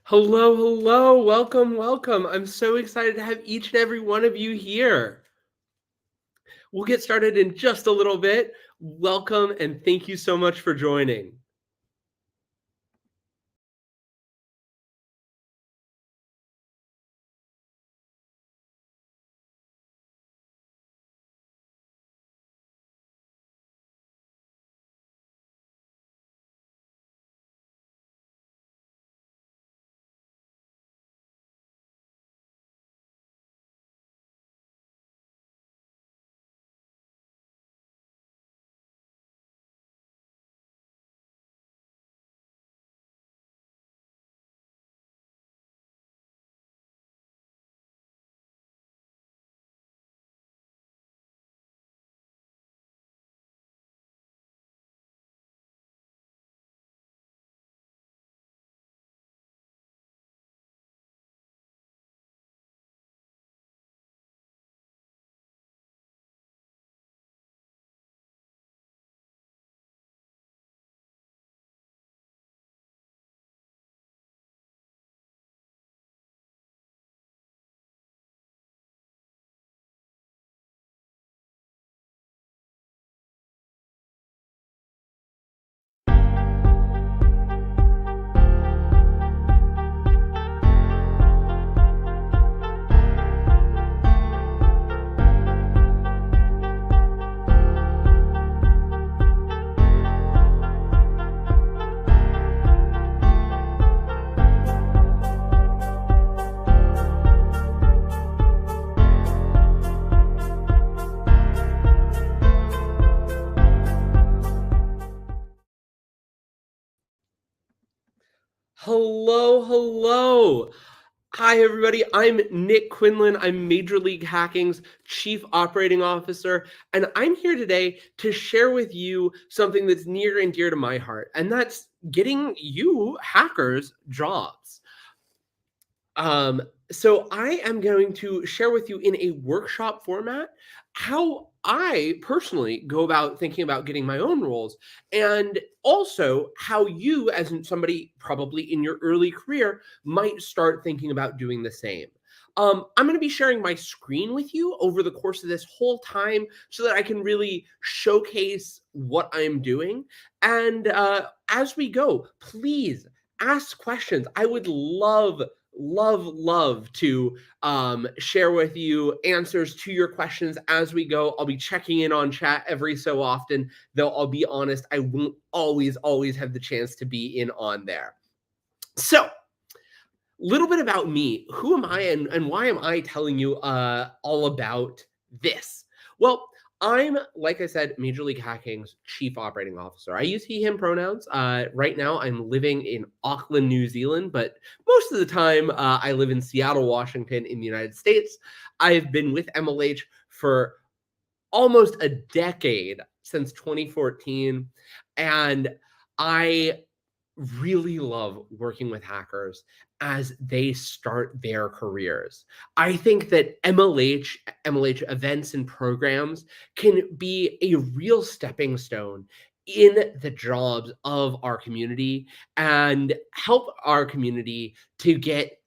Hello, hello, welcome, welcome. I'm so excited to have each and every one of you here. We'll get started in just a little bit. Welcome and thank you so much for joining. Hello, hello. Hi, everybody. I'm Nick Quinlan. I'm Major League Hacking's Chief Operating Officer, and I'm here today to share with you something that's near and dear to my heart, and that's getting you hackers jobs. Um, so I am going to share with you in a workshop format how I personally go about thinking about getting my own roles, and also how you, as somebody probably in your early career, might start thinking about doing the same. I'm going to be sharing my screen with you over the course of this whole time so that I can really showcase what I'm doing. And as we go, please ask questions. I would love to share with you answers to your questions as we go. I'll be checking in on chat every so often, though I'll be honest, I won't always have the chance to be in on there. So, little bit about me. Who am I and why am I telling you all about this? Well, I'm, like I said, Major League Hacking's Chief Operating Officer. I use he, him pronouns. Right now, I'm living in Auckland, New Zealand, but most of the time, I live in Seattle, Washington, in the United States. I've been with MLH for almost a decade, since 2014, and I really love working with hackers as they start their careers. I think that MLH events and programs can be a real stepping stone in the jobs of our community and help our community to get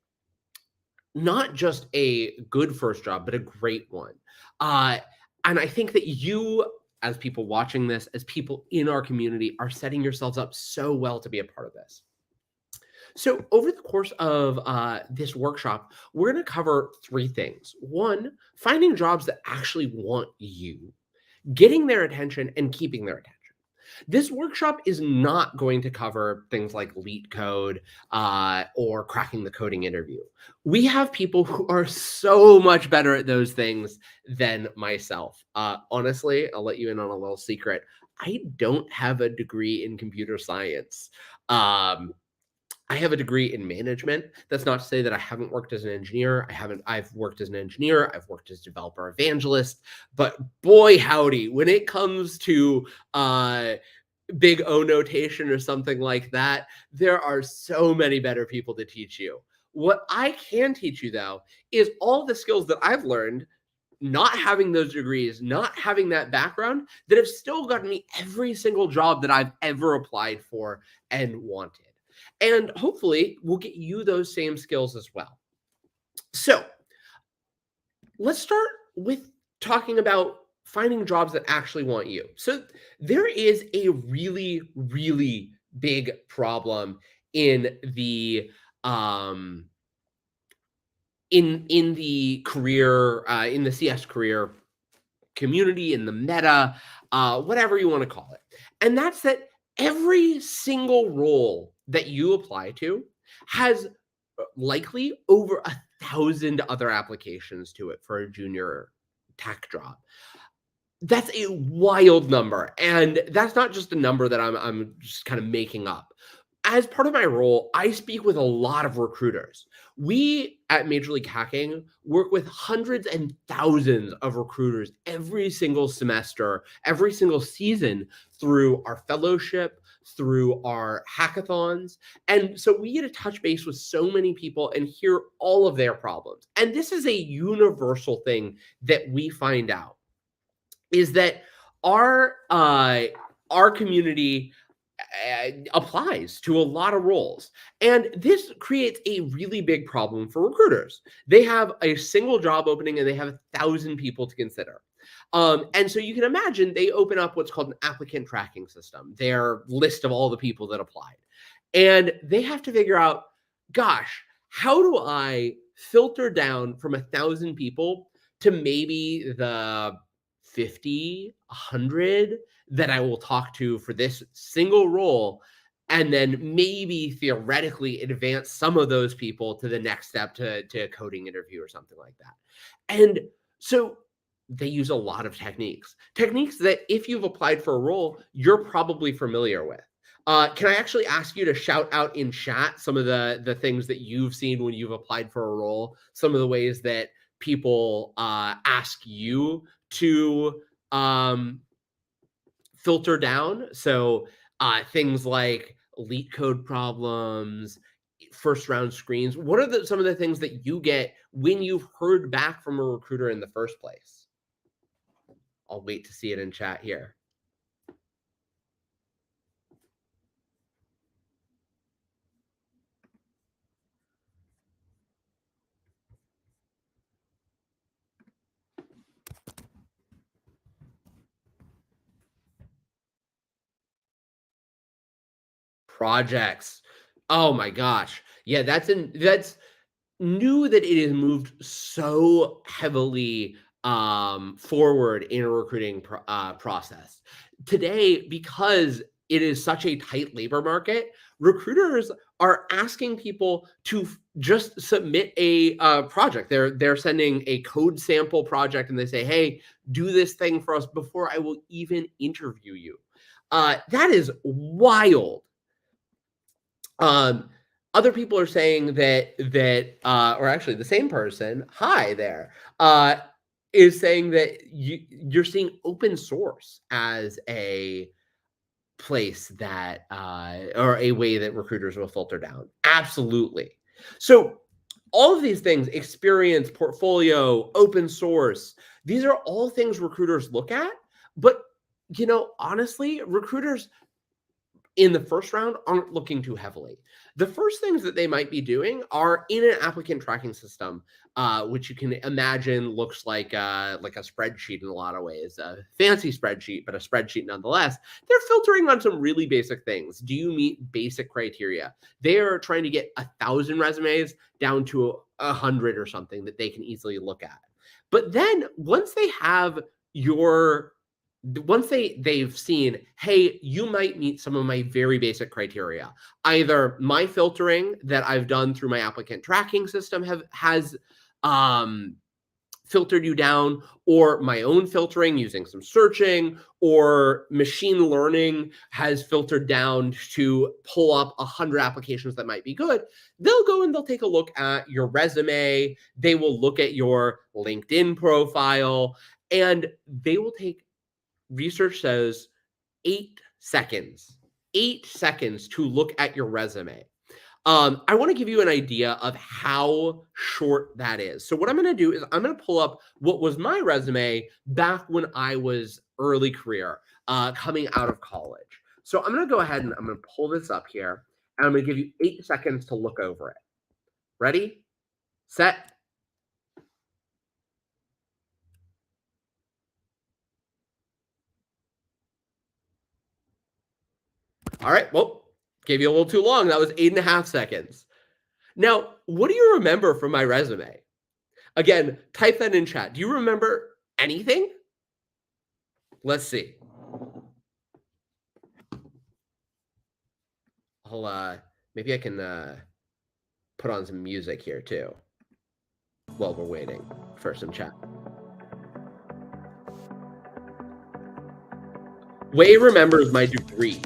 not just a good first job, but a great one. Uh, and I think that you, as people watching this, as people in our community, are setting yourselves up so well to be a part of this. So, over the course of this workshop, we're going to cover three things. One, finding jobs that actually want you, getting their attention, and keeping their attention. This workshop is not going to cover things like leet code or cracking the coding interview. We have people who are so much better at those things than myself. Honestly, I'll let you in on a little secret. I don't have a degree in computer science. Um, I have a degree in management. That's not to say that I haven't worked as an engineer. I've worked as an engineer, I've worked as developer evangelist, but boy howdy, when it comes to big O notation or something like that, there are so many better people to teach you. What I can teach you though is all the skills that I've learned not having those degrees, not having that background, that have still gotten me every single job that I've ever applied for and wanted. And hopefully we'll get you those same skills as well. So let's start with talking about finding jobs that actually want you. So there is a really, really big problem in the um, in the career in the CS career community, in the meta, whatever you want to call it, and that's that every single role that you apply to has likely over 1,000 other applications to it for a junior tech job. That's a wild number, and that's not just a number that I'm just kind of making up. As part of my role, I speak with a lot of recruiters. We at Major League Hacking work with hundreds and thousands of recruiters every single semester, every single season through our fellowship, through our hackathons. And so we get to touch base with so many people and hear all of their problems. And this is a universal thing that we find out is that our community applies to a lot of roles. And this creates a really big problem for recruiters. They have a single job opening and they have 1,000 people to consider. And so you can imagine they open up what's called an applicant tracking system, their list of all the people that applied. And they have to figure out, gosh, how do I filter down from 1,000 people to maybe the 50, 100 that I will talk to for this single role, and then maybe theoretically advance some of those people to the next step to a coding interview or something like that. And so they use a lot of techniques that if you've applied for a role, you're probably familiar with. Can I actually ask you to shout out in chat some of the things that you've seen when you've applied for a role, some of the ways that people ask you to filter down? So things like leak code problems, first round screens. What are some of the things that you get when you've heard back from a recruiter in the first place? I'll wait to see it in chat here. Projects. Oh my gosh. Yeah, that's new that it has moved so heavily forward in a recruiting process. Today, because it is such a tight labor market, recruiters are asking people to just submit a project. They're sending a code sample project and they say, hey, do this thing for us before I will even interview you. That is wild. Other people are saying or actually the same person, hi there, is saying that you're seeing open source as a place that, or a way that recruiters will filter down. Absolutely. So all of these things, experience, portfolio, open source, these are all things recruiters look at. But, honestly, recruiters in the first round aren't looking too heavily. The first things that they might be doing are in an applicant tracking system, which you can imagine looks like a spreadsheet in a lot of ways, a fancy spreadsheet, but a spreadsheet nonetheless. They're filtering on some really basic things. Do you meet basic criteria? They are trying to get 1,000 resumes down to 100 or something that they can easily look at. But then once they have once they've seen, hey, you might meet some of my very basic criteria. Either my filtering that I've done through my applicant tracking system has filtered you down, or my own filtering using some searching, or machine learning has filtered down to pull up 100 applications that might be good. They'll go and they'll take a look at your resume. They will look at your LinkedIn profile, and they will take, research says, 8 seconds to look at your resume. I want to give you an idea of how short that is. So what I'm going to do is I'm going to pull up what was my resume back when I was early career, coming out of college. So I'm going to go ahead and I'm going to pull this up here. and I'm going to give you 8 seconds to look over it. Ready, set. All right. Well, gave you a little too long. That was 8.5 seconds. Now, what do you remember from my resume? Again, type that in chat. Do you remember anything? Let's see. Maybe I can put on some music here too while we're waiting for some chat. Way remembers my degree.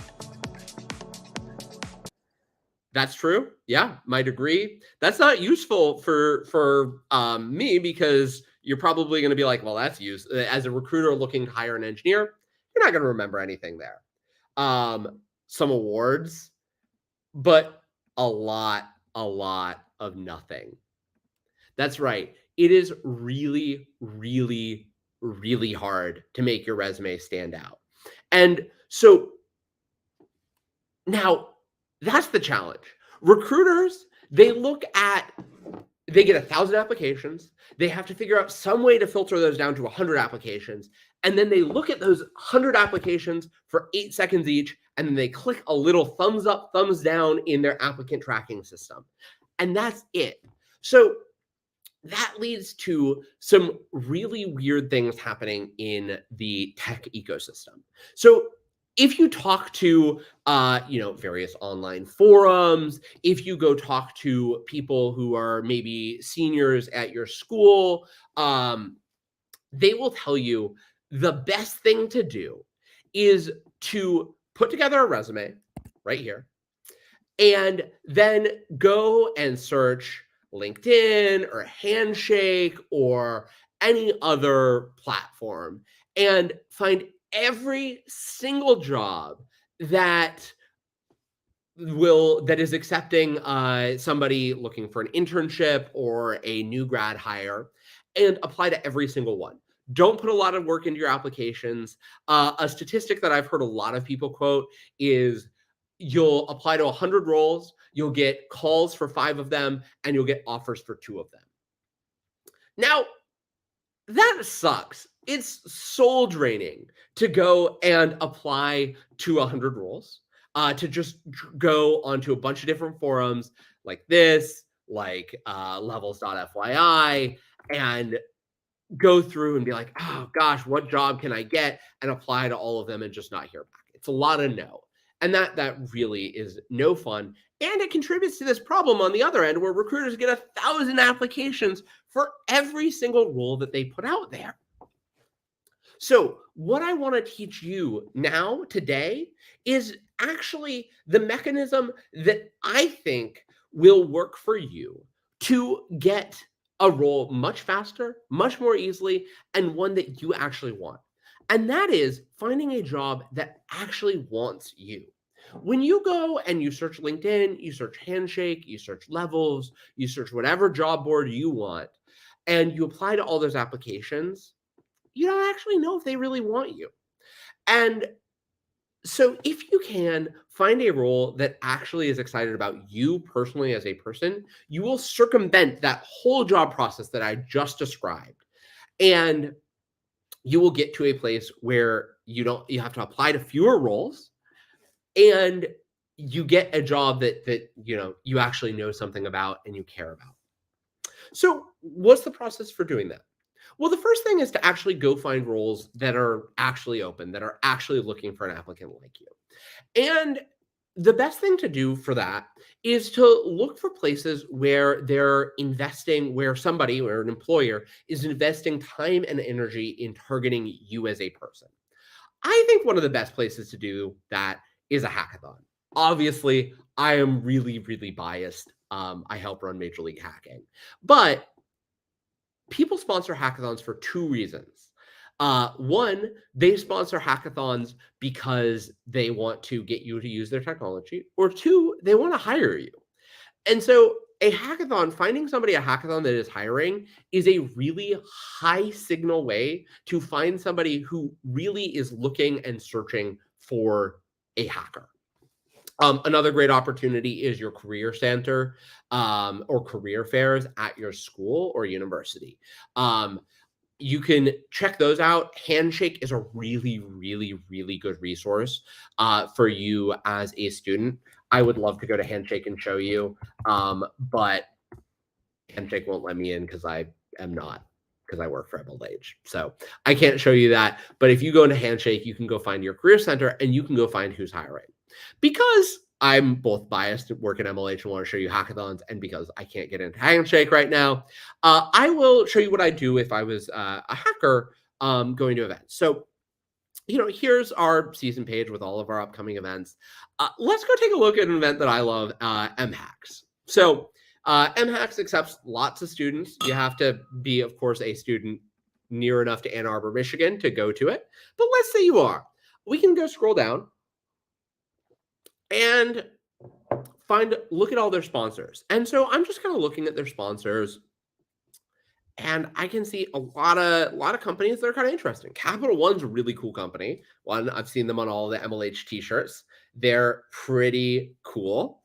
That's true. Yeah, my degree. That's not useful for me because you're probably going to be like, well, that's use as a recruiter looking to hire an engineer. You're not going to remember anything there. Some awards, but a lot of nothing. That's right. It is really, really, really hard to make your resume stand out. And so now that's the challenge. Recruiters, they get 1,000 applications. They have to figure out some way to filter those down to 100 applications. And then they look at those 100 applications for 8 seconds each, and then they click a little thumbs up, thumbs down in their applicant tracking system. And that's it. So that leads to some really weird things happening in the tech ecosystem. So if you talk to various online forums, if you go talk to people who are maybe seniors at your school, they will tell you the best thing to do is to put together a resume right here and then go and search LinkedIn or Handshake or any other platform and find every single job that is accepting somebody looking for an internship or a new grad hire and apply to every single one. Don't put a lot of work into your applications. A statistic that I've heard a lot of people quote is you'll apply to 100 roles, you'll get calls for 5 of them, and you'll get offers for 2 of them. Now, that sucks. It's soul draining to go and apply to 100 roles, to just go onto a bunch of different forums like this, like levels.fyi, and go through and be like, oh gosh, what job can I get? And apply to all of them and just not hear back. It's a lot of no. And that really is no fun. And it contributes to this problem on the other end where recruiters get 1,000 applications for every single role that they put out there. So what I want to teach you now today is actually the mechanism that I think will work for you to get a role much faster, much more easily, and one that you actually want. And that is finding a job that actually wants you. When you go and you search LinkedIn, you search Handshake, you search Levels, you search whatever job board you want, and you apply to all those applications, you don't actually know if they really want you. And so if you can find a role that actually is excited about you personally as a person, you will circumvent that whole job process that I just described. And you will get to a place where you have to apply to fewer roles and you get a job that you actually know something about and you care about. So what's the process for doing that? Well, the first thing is to actually go find roles that are actually open, that are actually looking for an applicant like you. And the best thing to do for that is to look for places where they're investing, where somebody or an employer is investing time and energy in targeting you as a person. I think one of the best places to do that is a hackathon. Obviously, I am really, really biased. I help run Major League Hacking, but people sponsor hackathons for 2 reasons. One, they sponsor hackathons because they want to get you to use their technology, or 2, they want to hire you. And so a hackathon, finding somebody a hackathon that is hiring is a really high signal way to find somebody who really is looking and searching for a hacker. Another great opportunity is your career center or career fairs at your school or university. You can check those out. Handshake is a really, really, really good resource for you as a student. I would love to go to Handshake and show you, but Handshake won't let me in because I am not, because I work for MLH. So I can't show you that. But if you go into Handshake, you can go find your career center and you can go find who's hiring. Because I'm both biased to work at MLH and want to show you hackathons, and because I can't get into Handshake right now, I will show you what I do if I was a hacker going to events. So, here's our season page with all of our upcoming events. Let's go take a look at an event that I love, MHacks. So MHacks accepts lots of students. You have to be, of course, a student near enough to Ann Arbor, Michigan to go to it. But let's say you are. We can go scroll down and look at all their sponsors. And so I'm just kind of looking at their sponsors, and I can see a lot of companies that are kind of interesting. Capital One's a really cool company. One, I've seen them on all the MLH t-shirts. They're pretty cool.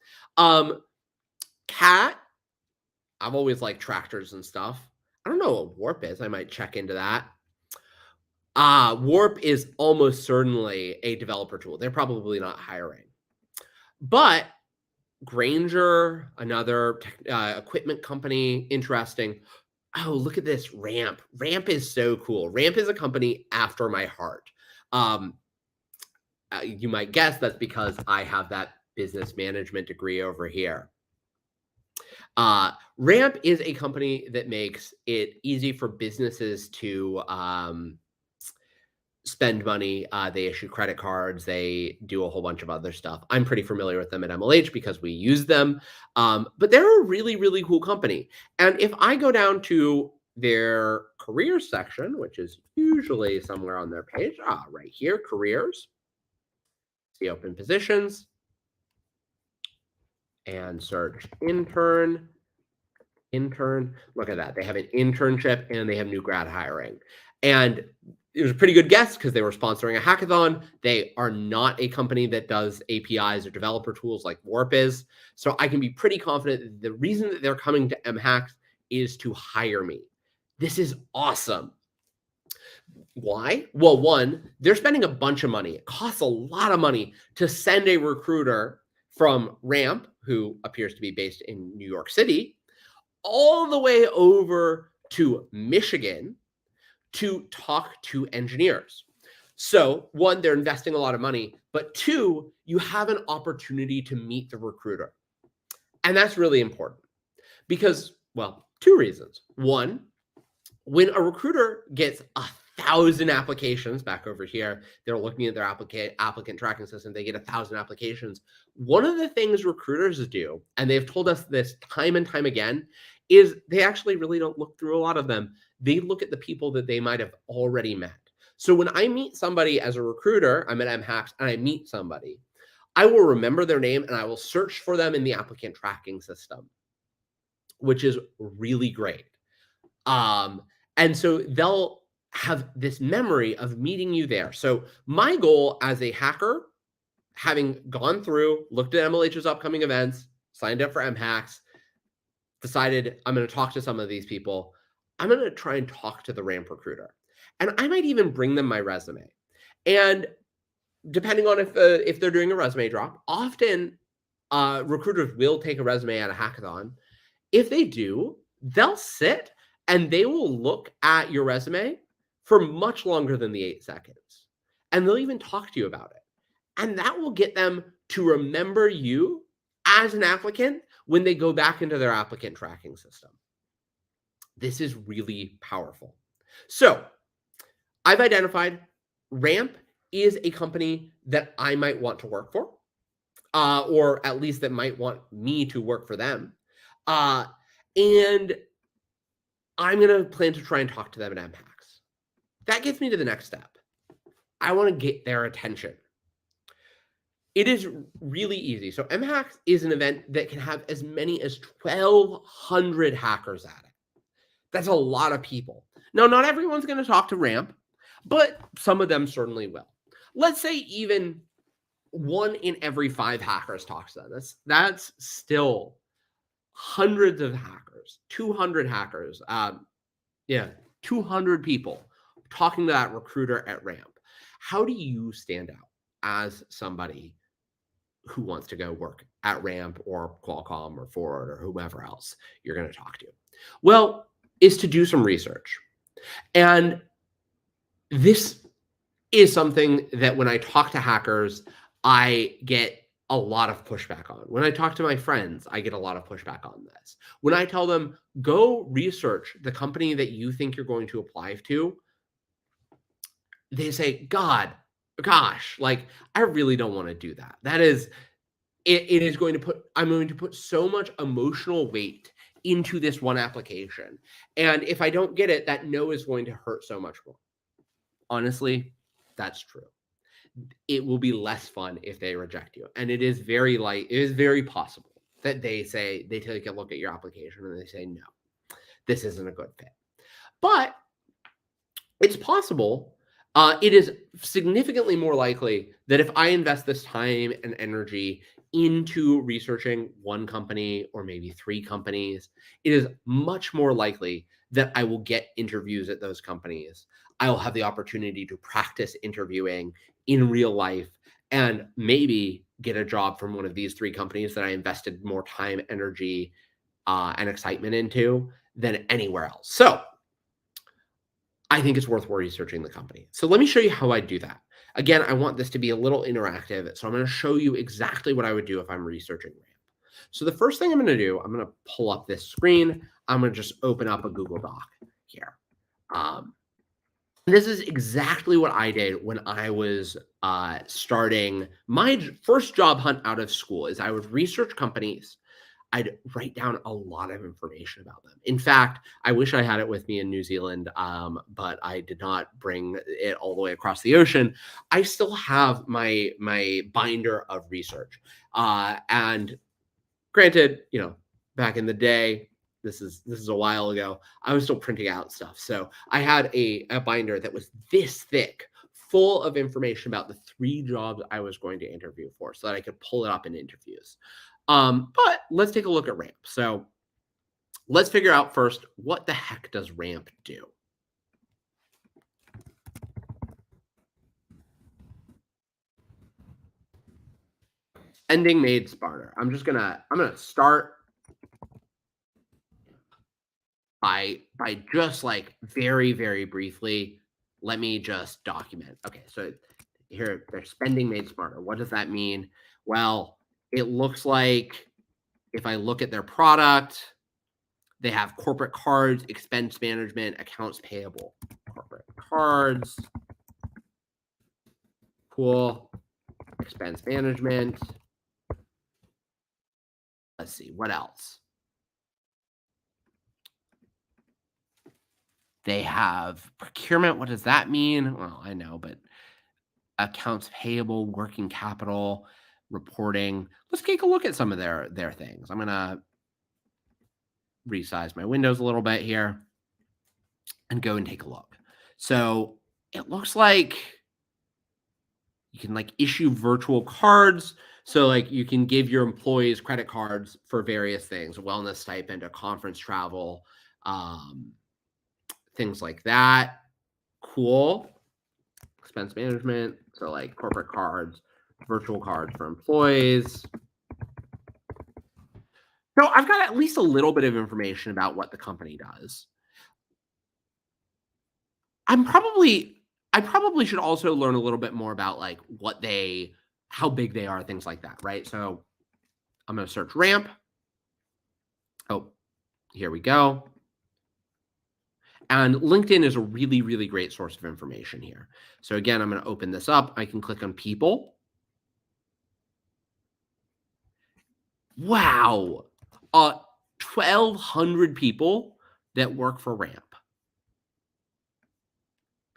Cat, I've always liked tractors and stuff. I don't know what Warp is. I might check into that. Warp is almost certainly a developer tool. They're probably not hiring. But Granger, another equipment company, interesting. Oh, look at this, Ramp. Ramp is so cool. Ramp is a company after my heart. You might guess that's because I have that business management degree over here. Ramp is a company that makes it easy for businesses to spend money. They issue credit cards. They do a whole bunch of other stuff. I'm pretty familiar with them at MLH because we use them. But they're a really, really cool company. And if I go down to their careers section, which is usually somewhere on their page, right here, careers, see open positions, and search intern. Look at that. They have an internship and they have new grad hiring. And it was a pretty good guess because they were sponsoring a hackathon. They are not a company that does APIs or developer tools like Warp is. So I can be pretty confident that the reason that they're coming to MHacks is to hire me. This is awesome. Why? Well, one, they're spending a bunch of money. It costs a lot of money to send a recruiter from Ramp, who appears to be based in New York City, all the way over to Michigan to talk to engineers. So one, they're investing a lot of money, but two, you have an opportunity to meet the recruiter. And that's really important because, well, two reasons. One, when a recruiter gets 1,000 applications back over here, they're looking at their applicant tracking system, they get 1,000 applications. One of the things recruiters do, and they've told us this time and time again, is they actually really don't look through a lot of them. They look at the people that they might have already met. So when I meet somebody as a recruiter, I'm at MHacks and I meet somebody, I will remember their name and I will search for them in the applicant tracking system, which is really great. And so they'll have this memory of meeting you there. So my goal as a hacker, having gone through, looked at MLH's upcoming events, signed up for MHacks, decided I'm going to talk to some of these people, I'm going to try and talk to the Ramp recruiter. And I might even bring them my resume. And depending on if they're doing a resume drop, often recruiters will take a resume at a hackathon. If they do, they'll sit and they will look at your resume for much longer than the 8 seconds. And they'll even talk to you about it. And that will get them to remember you as an applicant when they go back into their applicant tracking system. This is really powerful. So I've identified Ramp is a company that I might want to work for, or at least that might want me to work for them. And I'm going to plan to try and talk to them at MHacks. That gets me to the next step. I want to get their attention. It is really easy. So MHacks is an event that can have as many as 1,200 hackers at it. That's a lot of people. Now, not everyone's going to talk to Ramp, but some of them certainly will. Let's say even 1 in every 5 hackers talks to them. That's still hundreds of hackers, 200 hackers, yeah, 200 people talking to that recruiter at Ramp. How do you stand out as somebody who wants to go work at Ramp or Qualcomm or Ford or whomever else you're going to talk to? Well, is to do some research. And this is something that when I talk to hackers, I get a lot of pushback on. When I talk to my friends, I get a lot of pushback on this. When I tell them, go research the company that you think you're going to apply to, they say, gosh, like, I really don't want to do that. That is, it is going to put, I'm going to put so much emotional weight into this one application. And if I don't get it, that no is going to hurt so much more. Honestly, that's true. It will be less fun if they reject you. And it is very possible that they take a look at your application and they say, no, this isn't a good fit. But it's possible. It is significantly more likely that if I invest this time and energy into researching one company or maybe 3 companies, it is much more likely that I will get interviews at those companies. I will have the opportunity to practice interviewing in real life and maybe get a job from one of these 3 companies that I invested more time, energy, and excitement into than anywhere else. So I think it's worth researching the company. So let me show you how I do that. Again, I want this to be a little interactive. So I'm going to show you exactly what I would do if I'm researching Ramp. So the first thing I'm going to do, I'm going to pull up this screen. I'm going to just open up a Google Doc here. This is exactly what I did when I was starting my first job hunt out of school. Is I would research companies. I'd write down a lot of information about them. In fact, I wish I had it with me in New Zealand, but I did not bring it all the way across the ocean. I still have my binder of research. And granted, back in the day, this is a while ago, I was still printing out stuff. So I had a binder that was this thick, full of information about the 3 jobs I was going to interview for so that I could pull it up in interviews. But let's take a look at Ramp. So let's figure out first, what the heck does Ramp do? Spending made smarter. I'm gonna start by just like very, very briefly. Let me just document. Okay, so here they're spending made smarter. What does that mean? Well, it looks like if I look at their product, they have corporate cards, expense management, accounts payable. Corporate cards. Cool. Expense management. Let's see, what else? They have procurement. What does that mean? Well, I know, but accounts payable, working capital, reporting. Let's take a look at some of their things. I'm going to resize my windows a little bit here and go and take a look. So it looks like you can like issue virtual cards. So like you can give your employees credit cards for various things, a wellness stipend, a conference travel, things like that. Cool. Expense management. So like corporate cards, virtual cards for employees. So I've got at least a little bit of information about what the company does. I probably should also learn a little bit more about like how big they are, things like that, right? So I'm going to search Ramp. Oh, here we go. And LinkedIn is a really, really great source of information here. So again, I'm going to open this up. I can click on people. Wow. 1,200 people that work for Ramp.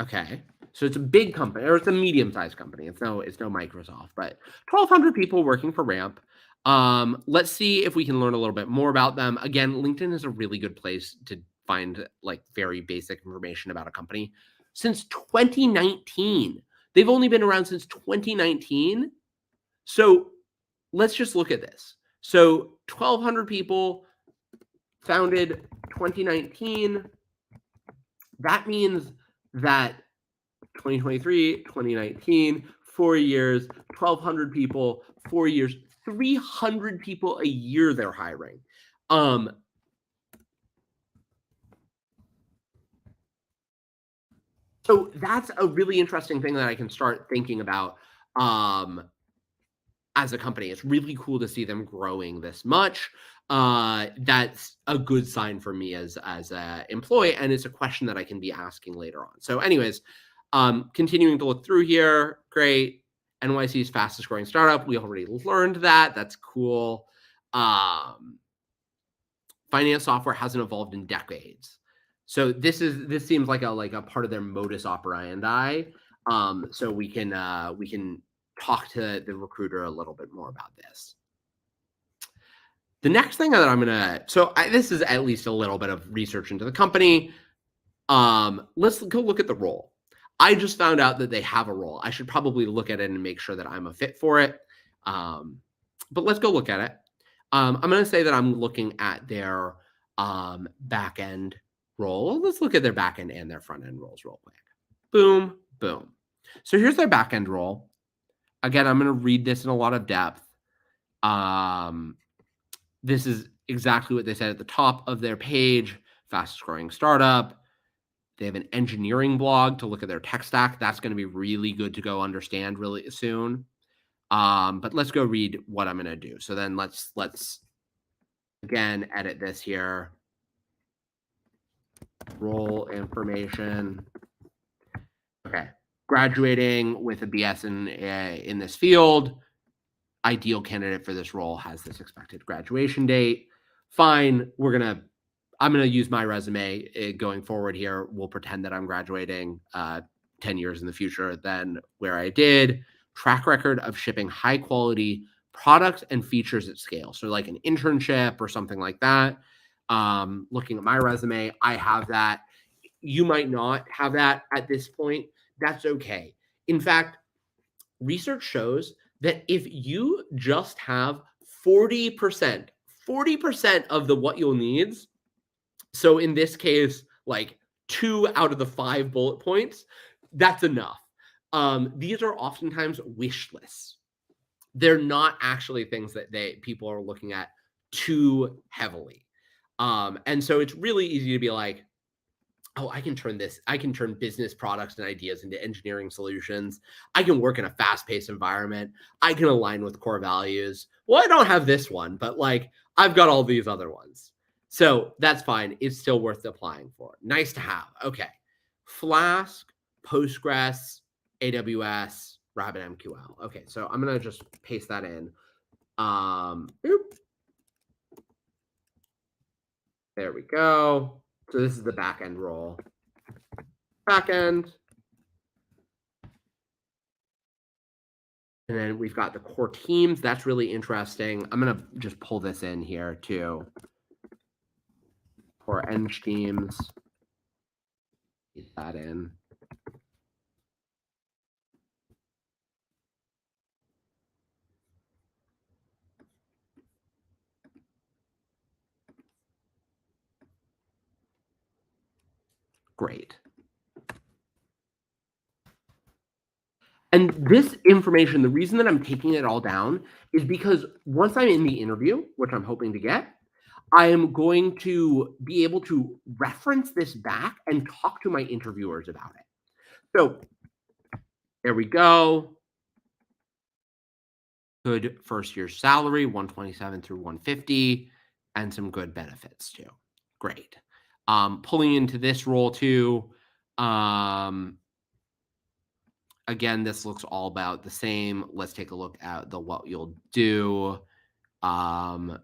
Okay. So it's a big company, or it's a medium-sized company. It's no Microsoft, but 1,200 people working for Ramp. Let's see if we can learn a little bit more about them. Again, LinkedIn is a really good place to find like very basic information about a company. Since 2019, they've only been around since 2019. So let's just look at this. So 1,200 people, founded 2019. That means that 2023, 2019, 4 years, 1,200 people, 4 years, 300 people a year they're hiring. So that's a really interesting thing that I can start thinking about as a company. It's really cool to see them growing this much. That's a good sign for me as an employee, and it's a question that I can be asking later on. So anyways, continuing to look through here, great. NYC's fastest growing startup. We already learned that. That's cool. Finance software hasn't evolved in decades. So this seems like a part of their modus operandi. So we can talk to the recruiter a little bit more about this. The next thing that I'm gonna, this is at least a little bit of research into the company. Let's go look at the role. I just found out that they have a role. I should probably look at it and make sure that I'm a fit for it. But let's go look at it. I'm going to say that I'm looking at their back end role. Let's look at their back end and their front end roles real quick. Boom, boom. So here's their back end role. Again, I'm going to read this in a lot of depth. This is exactly what they said at the top of their page. Fastest growing startup. They have an engineering blog to look at their tech stack. That's going to be really good to go understand really soon. But let's go read what I'm going to do. So then let's again edit this here. Role information. Okay. Graduating with a BS in this field. Ideal candidate for this role has this expected graduation date. Fine. I'm going to use my resume going forward here. We'll pretend that I'm graduating 10 years in the future than where I did. Track record of shipping high quality products and features at scale. So like an internship or something like that. Looking at my resume, I have that. You might not have that at this point. That's okay. In fact, research shows that if you just have 40% of what you'll need, so in this case, like 2 out of the 5 bullet points, that's enough. These are oftentimes wish lists. They're not actually things that people are looking at too heavily. And so it's really easy to be like, oh, I can turn business products and ideas into engineering solutions. I can work in a fast-paced environment. I can align with core values. Well, I don't have this one, but like I've got all these other ones. So that's fine. It's still worth applying for. Nice to have. Okay. Flask, Postgres, AWS, RabbitMQL. Okay, so I'm going to just paste that in. There we go. So this is the backend role. Backend. And then we've got the core teams. That's really interesting. I'm going to just pull this in here too. Core eng teams. Get that in. Great. And this information, the reason that I'm taking it all down is because once I'm in the interview, which I'm hoping to get, I am going to be able to reference this back and talk to my interviewers about it. So there we go. Good first year salary, 127 through 150, and some good benefits too. Great. Pulling into this role too. Again, this looks all about the same. Let's take a look at what you'll do. The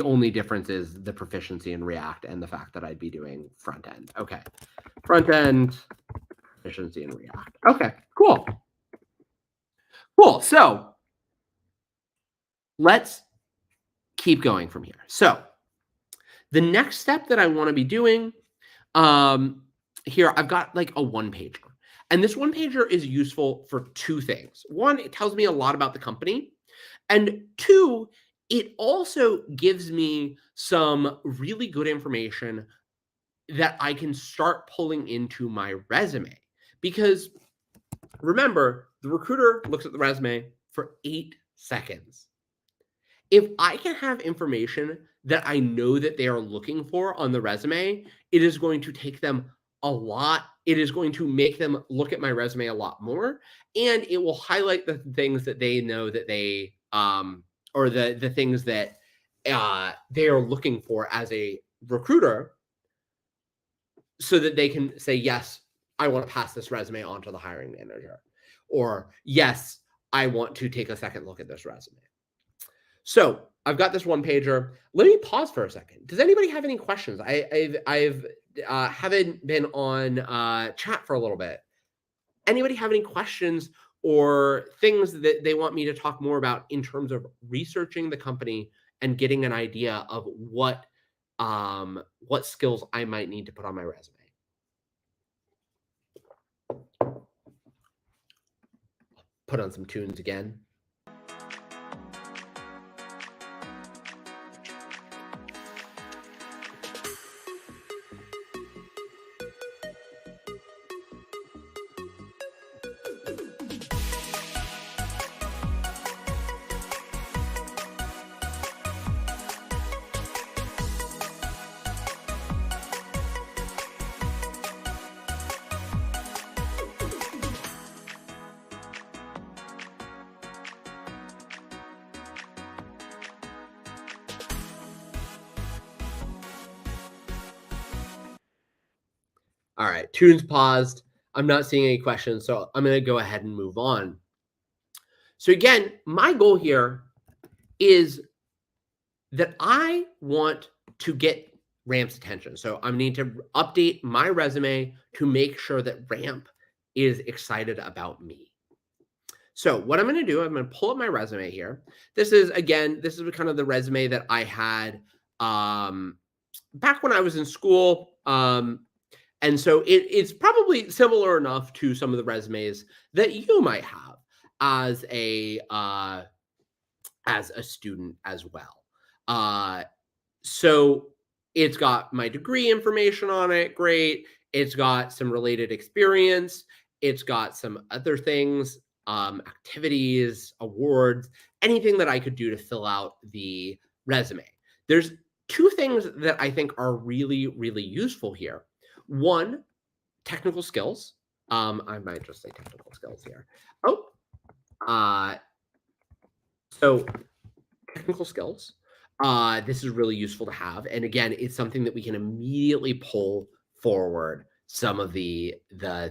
only difference is the proficiency in React and the fact that I'd be doing front end. Okay. Front end, proficiency in React. Okay, cool. Cool. So let's keep going from here. So the next step that I want to be doing here, I've got like a one-pager. And this one pager is useful for two things. One, it tells me a lot about the company. And two, it also gives me some really good information that I can start pulling into my resume. Because remember, the recruiter looks at the resume for 8 seconds. If I can have information that I know that they are looking for on the resume, it is going to take them a lot. It is going to make them look at my resume a lot more, and it will highlight the things that they know that they or the things that they are looking for as a recruiter, so that they can say, yes, I want to pass this resume on to the hiring manager, or yes, I want to take a second look at this resume. So I've got this one pager. Let me pause for a second. Does anybody have any questions? I've haven't been on chat for a little bit. Anybody have any questions or things that they want me to talk more about in terms of researching the company and getting an idea of what skills I might need to put on my resume? Put on some tunes again. All right, tunes paused. I'm not seeing any questions, so I'm going to go ahead and move on. So again, my goal here is that I want to get Ramp's attention. So I need to update my resume to make sure that Ramp is excited about me. So what I'm going to do, I'm going to pull up my resume here. This is kind of the resume that I had back when I was in school. And so it's probably similar enough to some of the resumes that you might have as a student as well. So it's got my degree information on it. Great. It's got some related experience. It's got some other things, activities, awards, anything that I could do to fill out the resume. There's two things that I think are really, really useful here. One, technical skills. I might just say technical skills here. So technical skills. This is really useful to have. And again, it's something that we can immediately pull forward some of the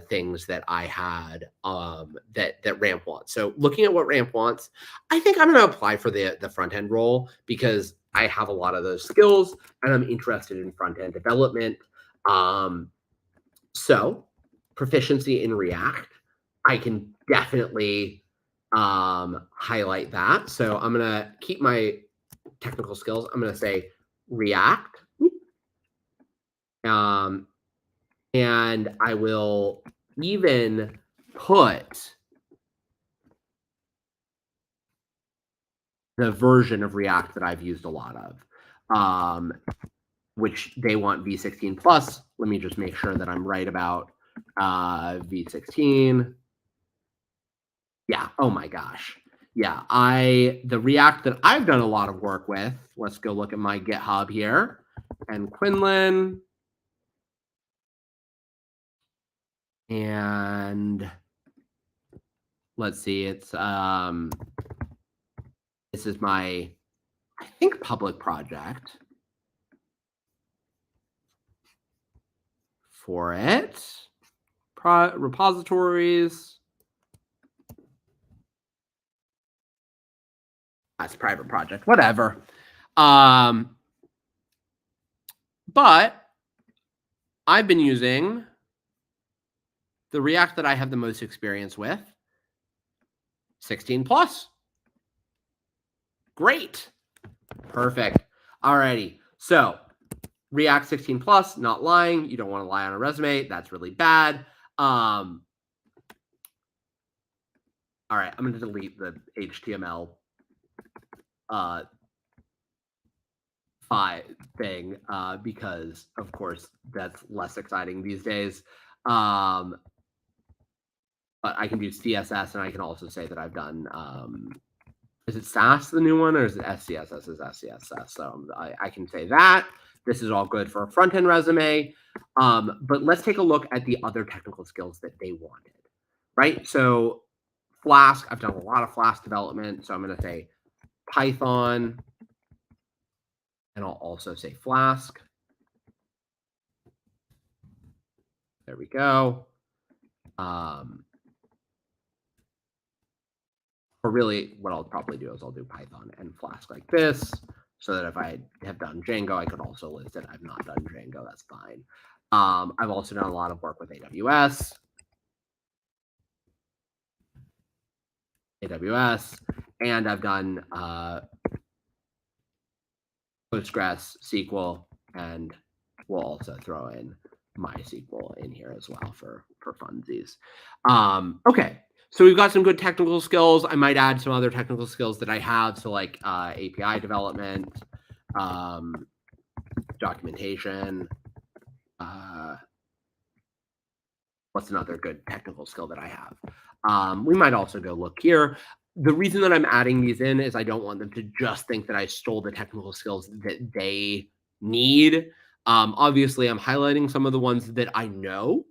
things that I had that Ramp wants. So looking at what Ramp wants, I think I'm going to apply for the front end role because I have a lot of those skills and I'm interested in front end development. So proficiency in React, I can definitely highlight that. So I'm going to keep my technical skills. I'm going to say React. And I will even put the version of React that I've used a lot of, which they want V16 plus. Let me just make sure that I'm right about V16. Yeah. Oh my gosh. Yeah. The React that I've done a lot of work with, let's go look at my GitHub here, and Quinlan. And let's see, it's this is my, I think, public project for it. Repositories. That's a private project, whatever. But I've been using the React that I have the most experience with, 16 plus. Great. Perfect. All righty. So React 16 plus, not lying. You don't want to lie on a resume. That's really bad. all right, I'm going to delete the HTML thing because, of course, that's less exciting these days. But I can do CSS, and I can also say that I've done, is it SAS, the new one, or is it SCSS? Is SCSS? So I can say that. This is all good for a front-end resume. But let's take a look at the other technical skills that they wanted, right? So Flask, I've done a lot of Flask development. So I'm going to say Python, and I'll also say Flask. There we go. Or really, what I'll probably do is I'll do Python and Flask like this, so that if I have done Django, I could also list it. I've not done Django, that's fine. I've also done a lot of work with AWS, and I've done Postgres, SQL, and we'll also throw in MySQL in here as well for funsies. Okay, so we've got some good technical skills. I might add some other technical skills that I have, so like API development, documentation. What's another good technical skill that I have? We might also go look here. The reason that I'm adding these in is I don't want them to just think that I stole the technical skills that they need. Obviously, I'm highlighting some of the ones that I know,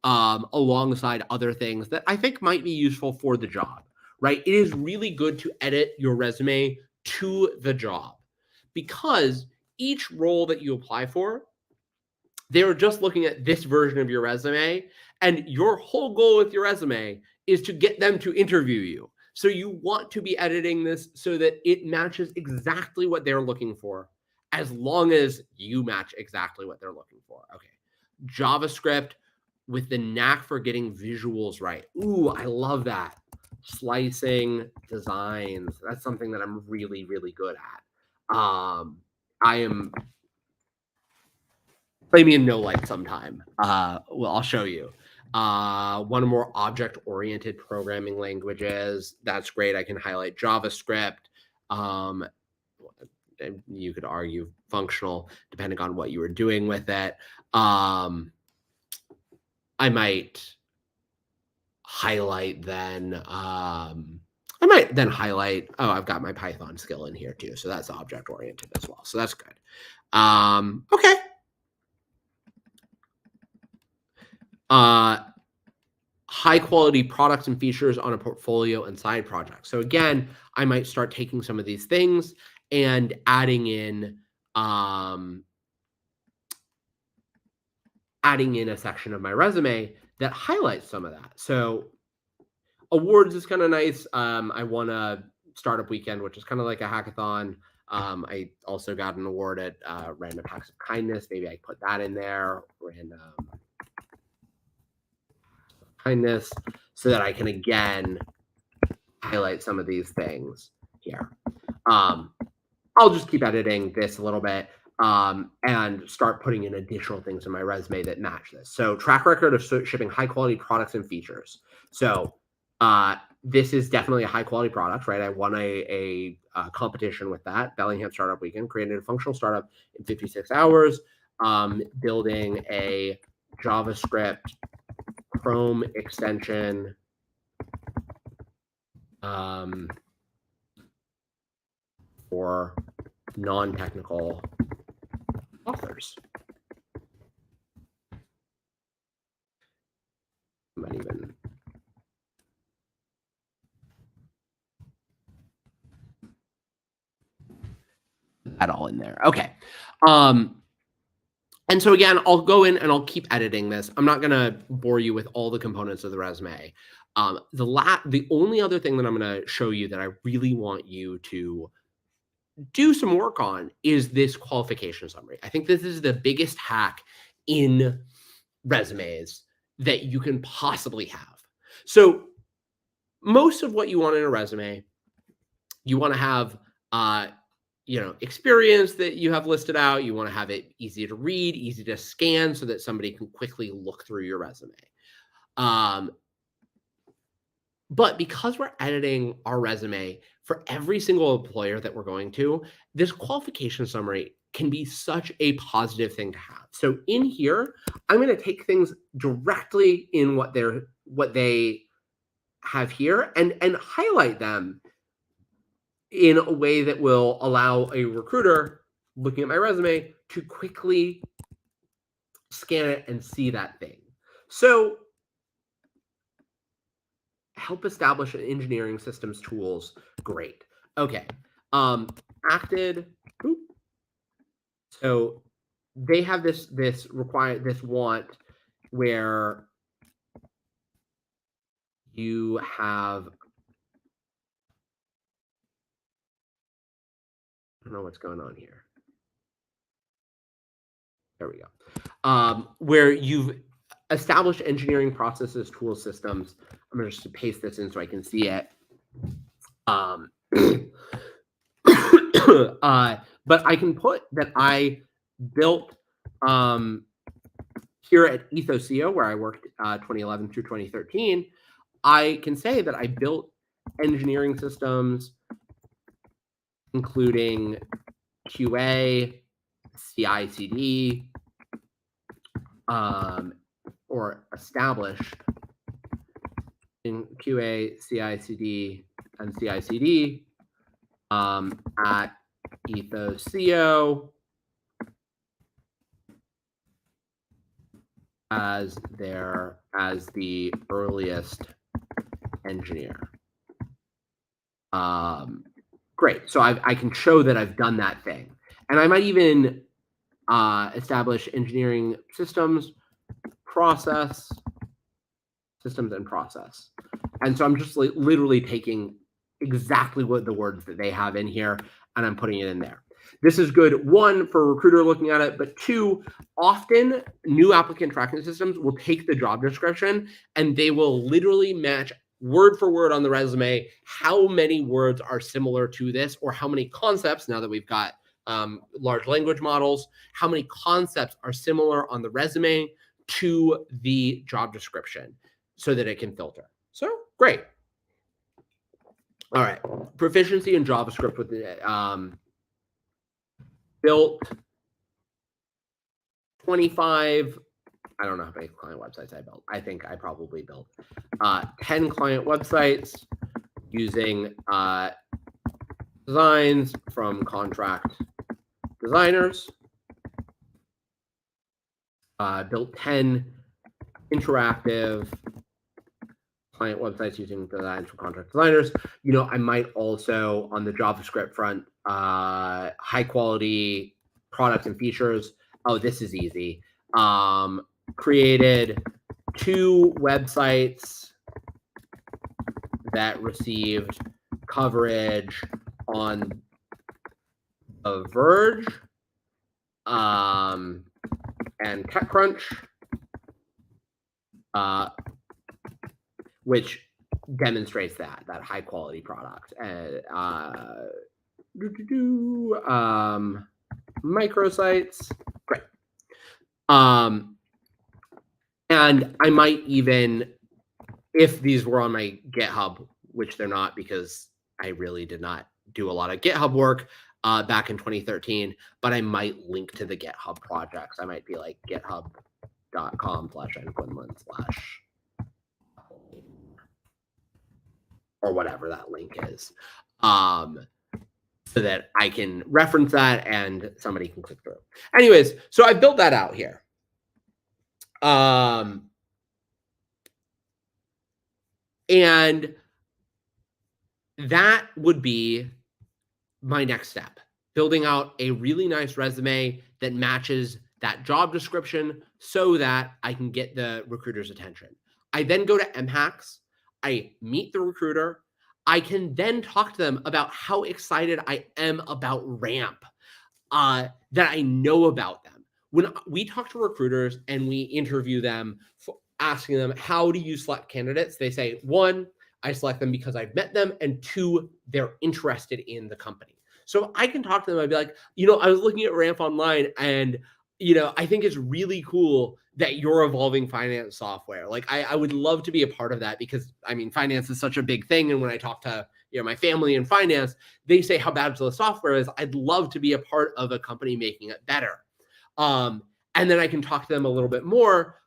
alongside other things that I think might be useful for the job, right? It is really good to edit your resume to the job, because each role that you apply for, they're just looking at this version of your resume, and your whole goal with your resume is to get them to interview you. So you want to be editing this so that it matches exactly what they're looking for, as long as you match exactly what they're looking for. Okay. JavaScript with the knack for getting visuals right. Ooh, I love that. Slicing designs. That's something that I'm really, really good at. Play me in No Light sometime. Well, I'll show you. One or more object-oriented programming languages. That's great. I can highlight JavaScript. You could argue functional, depending on what you were doing with it. I might highlight then. Highlight. Oh, I've got my Python skill in here too, so that's object-oriented as well. So that's good. Okay. High quality products and features on a portfolio and side projects. So again, I might start taking some of these things and adding in a section of my resume that highlights some of that. So awards is kind of nice. I won a startup weekend, which is kind of like a hackathon. I also got an award at Random Acts of Kindness. Maybe I put that in there. Random kindness, so that I can again highlight some of these things here. I'll just keep editing this a little bit and start putting in additional things in my resume that match this. So track record of shipping high quality products and features. So this is definitely a high quality product, right? I won a competition with that. Bellingham Startup Weekend, created a functional startup in 56 hours, building a JavaScript Chrome extension for non-technical authors. I'm not even that all in there. Okay. And so again, I'll go in and I'll keep editing this. I'm not going to bore you with all the components of the resume. The only other thing that I'm going to show you that I really want you to do some work on is this qualification summary. I think this is the biggest hack in resumes that you can possibly have. So most of what you want in a resume, you want to have experience that you have listed out. You want to have it easy to read, easy to scan, so that somebody can quickly look through your resume. But because we're editing our resume for every single employer that we're going to, this qualification summary can be such a positive thing to have. So in here, I'm going to take things directly in what they have here and highlight them in a way that will allow a recruiter looking at my resume to quickly scan it and see that thing. So help establish an engineering systems tools. Great. Okay. Acted. Boop. So they have this want where you have, I don't know what's going on here. There we go. Where you've established engineering processes, tools, systems. I'm going to just paste this in so I can see it. But I can put that I built here at Ethos CO, where I worked 2011 through 2013. I can say that I built engineering systems, including QA, CI/CD, or established in QA, CI/CD, and CI/CD at Ethos CO as the earliest engineer. Great. So I can show that I've done that thing, and I might even establish engineering systems, systems and process. And so I'm just literally taking exactly what the words that they have in here, and I'm putting it in there. This is good, one, for a recruiter looking at it, but two, often new applicant tracking systems will take the job description and they will literally match word for word on the resume how many words are similar to this, or how many concepts, now that we've got large language models, how many concepts are similar on the resume to the job description so that it can filter. So great. All right, proficiency in JavaScript with the built 25, I don't know how many client websites I built. I think I probably built 10 client websites using designs from contract designers. Built 10 interactive client websites using designs from contract designers. You know, I might also, on the JavaScript front, high quality products and features. Oh, this is easy. Created 2 websites that received coverage on The Verge and TechCrunch, which demonstrates that high quality product. Microsites, great. And I might even, if these were on my GitHub, which they're not because I really did not do a lot of GitHub work back in 2013, but I might link to the GitHub projects. I might be like github.com/nquinlan/ or whatever that link is, so that I can reference that and somebody can click through. Anyways, so I built that out here. And that would be my next step, building out a really nice resume that matches that job description so that I can get the recruiter's attention. I then go to MHACs. I meet the recruiter. I can then talk to them about how excited I am about RAMP, that I know about them. When we talk to recruiters and we interview them, asking them, how do you select candidates? They say, 1, I select them because I've met them, and 2, they're interested in the company. So I can talk to them. I'd be like, I was looking at RAMP online, and I think it's really cool that you're evolving finance software. Like I would love to be a part of that because I mean, finance is such a big thing. And when I talk to my family in finance, they say how bad the software is. I'd love to be a part of a company making it better. And then I can talk to them a little bit more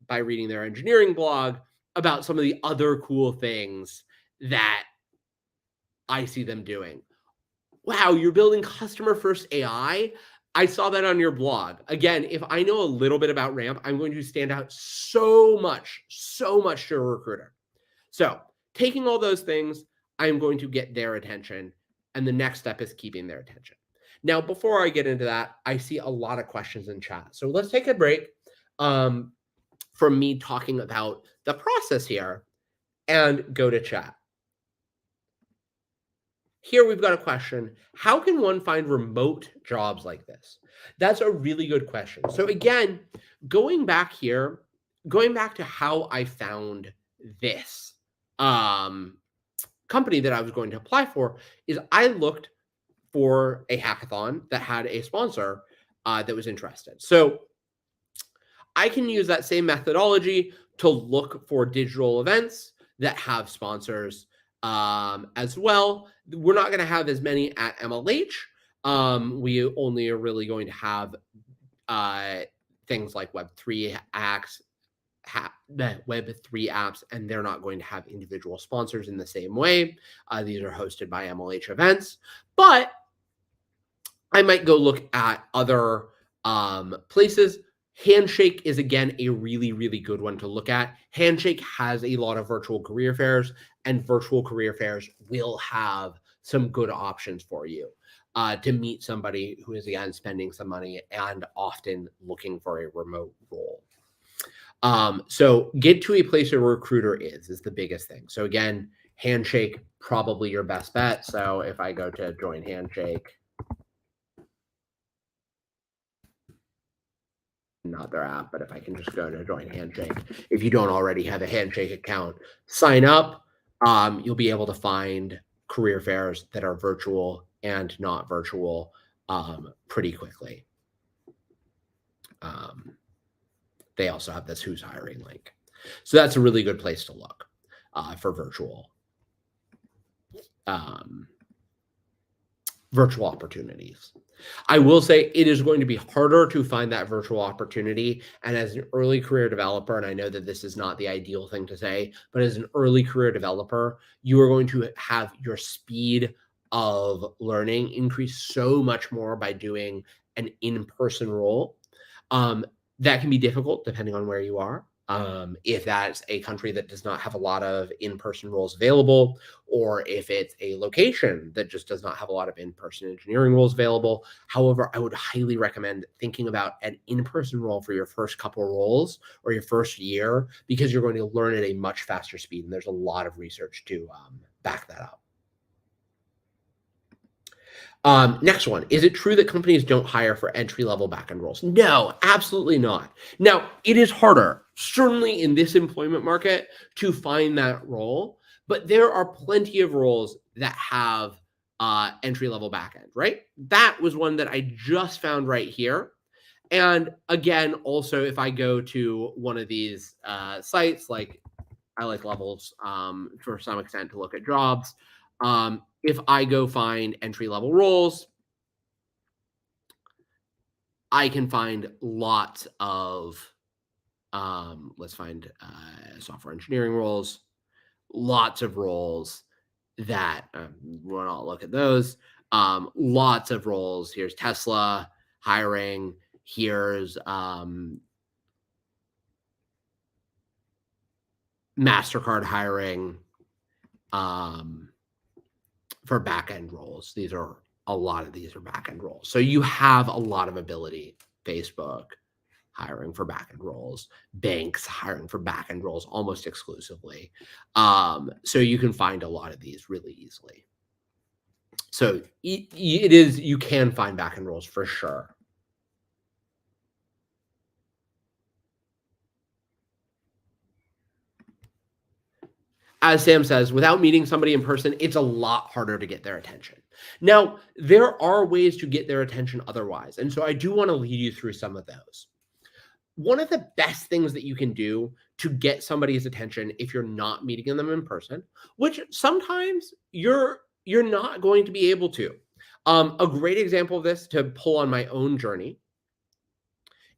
by reading their engineering blog about some of the other cool things that I see them doing. Wow, you're building customer first AI. I saw that on your blog. Again, if I know a little bit about Ramp, I'm going to stand out so much to a recruiter. So taking all those things, I'm going to get their attention. And the next step is keeping their attention. Now, before I get into that, I see a lot of questions in chat. So let's take a break from me talking about the process here and go to chat. Here we've got a question. How can one find remote jobs like this? That's a really good question. So again, going back to how I found this company that I was going to apply for is I looked for a hackathon that had a sponsor that was interested. So I can use that same methodology to look for digital events that have sponsors as well. We're not going to have as many at MLH. We only are really going to have things like Web3 apps, and they're not going to have individual sponsors in the same way. These are hosted by MLH events, but I might go look at other places. Handshake is, again, a really, really good one to look at. Handshake has a lot of virtual career fairs, and virtual career fairs will have some good options for you to meet somebody who is, again, spending some money and often looking for a remote role. So get to a place where a recruiter is the biggest thing. So again, Handshake, probably your best bet. So if I go to join Handshake, not their app, but if I can just go to join Handshake, if you don't already have a Handshake account, sign up. You'll be able to find career fairs that are virtual and not virtual pretty quickly. They also have this who's hiring link. So that's a really good place to look for virtual opportunities. I will say it is going to be harder to find that virtual opportunity. And as an early career developer, and I know that this is not the ideal thing to say, but as an early career developer, you are going to have your speed of learning increase so much more by doing an in-person role. That can be difficult depending on where you are. If that's a country that does not have a lot of in-person roles available, or if it's a location that just does not have a lot of in-person engineering roles available. However, I would highly recommend thinking about an in-person role for your first couple of roles or your first year, because you're going to learn at a much faster speed. And there's a lot of research to back that up. Next one. Is it true that companies don't hire for entry-level backend roles? No, absolutely not. Now, it is harder, certainly in this employment market, to find that role, but there are plenty of roles that have entry-level backend, right? That was one that I just found right here. And again, also, if I go to one of these sites, like I like Levels for some extent to look at jobs. If I go find entry-level roles, I can find lots of, let's find software engineering roles, lots of roles that, we'll not look at those, lots of roles. Here's Tesla hiring, here's MasterCard hiring, for back-end roles. A lot of these are back-end roles. So you have a lot of ability. Facebook hiring for back-end roles, banks hiring for back-end roles almost exclusively. So you can find a lot of these really easily. So you can find back-end roles for sure. As Sam says, without meeting somebody in person, it's a lot harder to get their attention. Now, there are ways to get their attention otherwise. And so I do want to lead you through some of those. one of the best things that you can do to get somebody's attention if you're not meeting them in person, which sometimes you're not going to be able to. A great example of this to pull on my own journey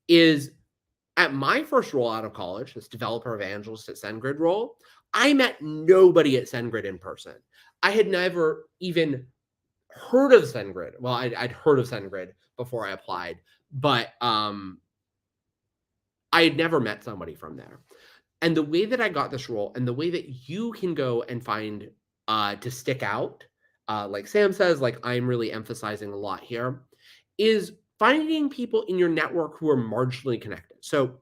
is at my first role out of college, this developer evangelist at SendGrid role, I met nobody at SendGrid in person. I had never even heard of SendGrid. Well, I'd heard of SendGrid before I applied, but I had never met somebody from there. And the way that I got this role and the way that you can go and find to stick out, like Sam says, like I'm really emphasizing a lot here, is finding people in your network who are marginally connected. So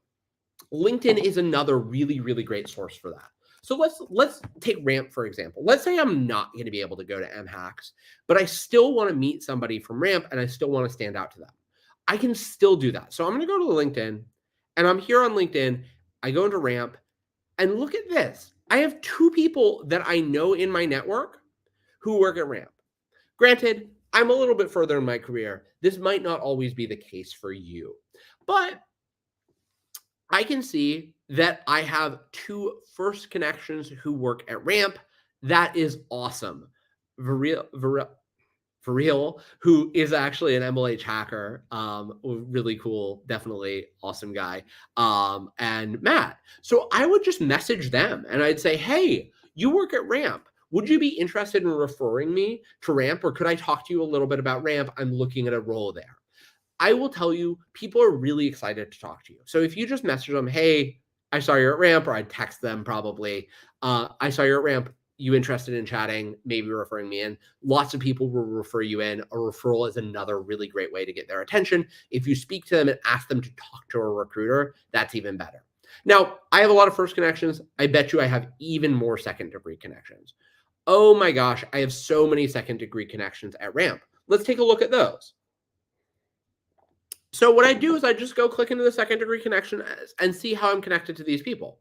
LinkedIn is another really, really great source for that. So let's take Ramp, for example. Let's say I'm not going to be able to go to MHacks, but I still want to meet somebody from Ramp and I still want to stand out to them. I can still do that. So I'm going to go to LinkedIn and I'm here on LinkedIn. I go into Ramp and look at this. I have 2 people that I know in my network who work at Ramp. Granted, I'm a little bit further in my career. This might not always be the case for you, but I can see that I have 2 first connections who work at Ramp. That is awesome. Viril, who is actually an MLH hacker, really cool, definitely awesome guy, and Matt. So I would just message them and I'd say, hey, you work at Ramp. Would you be interested in referring me to Ramp, or could I talk to you a little bit about Ramp? I'm looking at a role there. I will tell you, people are really excited to talk to you. So if you just message them, hey, I saw you're at Ramp, or I'd text them probably, I saw you're at Ramp, you interested in chatting, maybe referring me in. Lots of people will refer you in. A referral is another really great way to get their attention. If you speak to them and ask them to talk to a recruiter, that's even better. Now, I have a lot of first connections. I bet you I have even more second degree connections. Oh my gosh, I have so many second degree connections at Ramp. Let's take a look at those. So what I do is I just go click into the second degree connection and see how I'm connected to these people.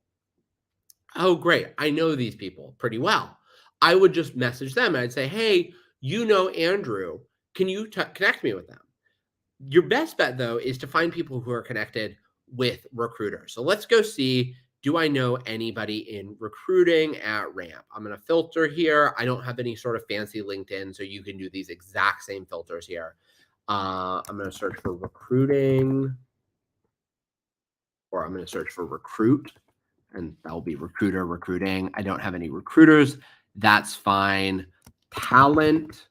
Oh, great. I know these people pretty well. I would just message them and I'd say, hey, you know Andrew, can you connect me with them? Your best bet, though, is to find people who are connected with recruiters. So let's go see, do I know anybody in recruiting at Ramp? I'm going to filter here. I don't have any sort of fancy LinkedIn, so you can do these exact same filters here. I'm going to search for recruiting, or I'm going to search for recruit, and that will be recruiter, recruiting. I don't have any recruiters. That's fine. Talent.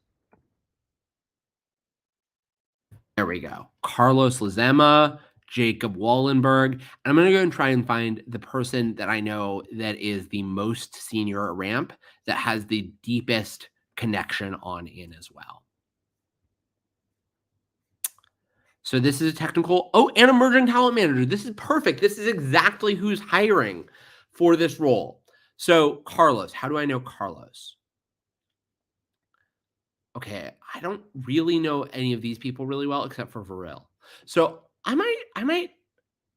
There we go. Carlos Lazema, Jacob Wallenberg. And I'm going to go and try and find the person that I know that is the most senior at Ramp, that has the deepest connection on in as well. So this is a technical, and emerging talent manager. This is perfect. This is exactly who's hiring for this role. So Carlos, how do I know Carlos? Okay, I don't really know any of these people really well except for Viril. So I might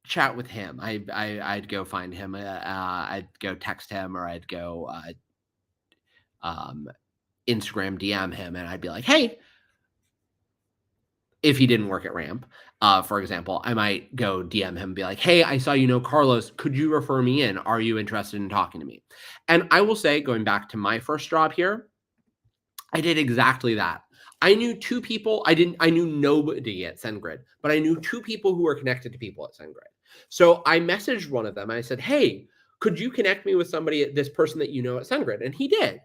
chat with him. I'd go find him. I'd go text him, or I'd go Instagram DM him, and I'd be like, hey. If he didn't work at Ramp, for example, I might go DM him and be like, hey, I saw you know Carlos. Could you refer me in? Are you interested in talking to me? And I will say, going back to my first job here, I did exactly that. I knew 2 people. I knew nobody at SendGrid, but I knew 2 people who were connected to people at SendGrid. So I messaged one of them. I said, hey, could you connect me with somebody, this person that you know at SendGrid? And he did.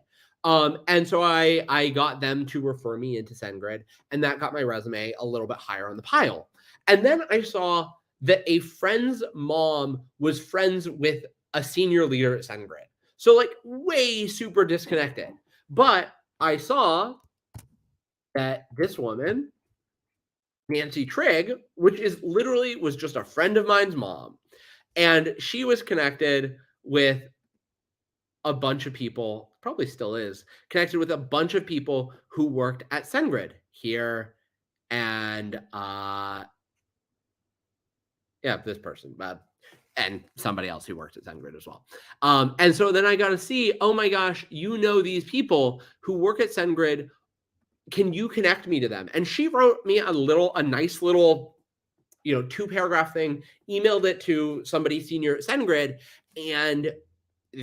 And so I got them to refer me into SendGrid, and that got my resume a little bit higher on the pile. And then I saw that a friend's mom was friends with a senior leader at SendGrid. So like way super disconnected. But I saw that this woman, Nancy Trigg, which was just a friend of mine's mom, and she was connected with a bunch of people, probably still is, connected with a bunch of people who worked at SendGrid here, and this person, and somebody else who worked at SendGrid as well. And so then I got to see, oh my gosh, you know these people who work at SendGrid. Can you connect me to them? And she wrote me a nice little 2-paragraph thing, emailed it to somebody senior at SendGrid, and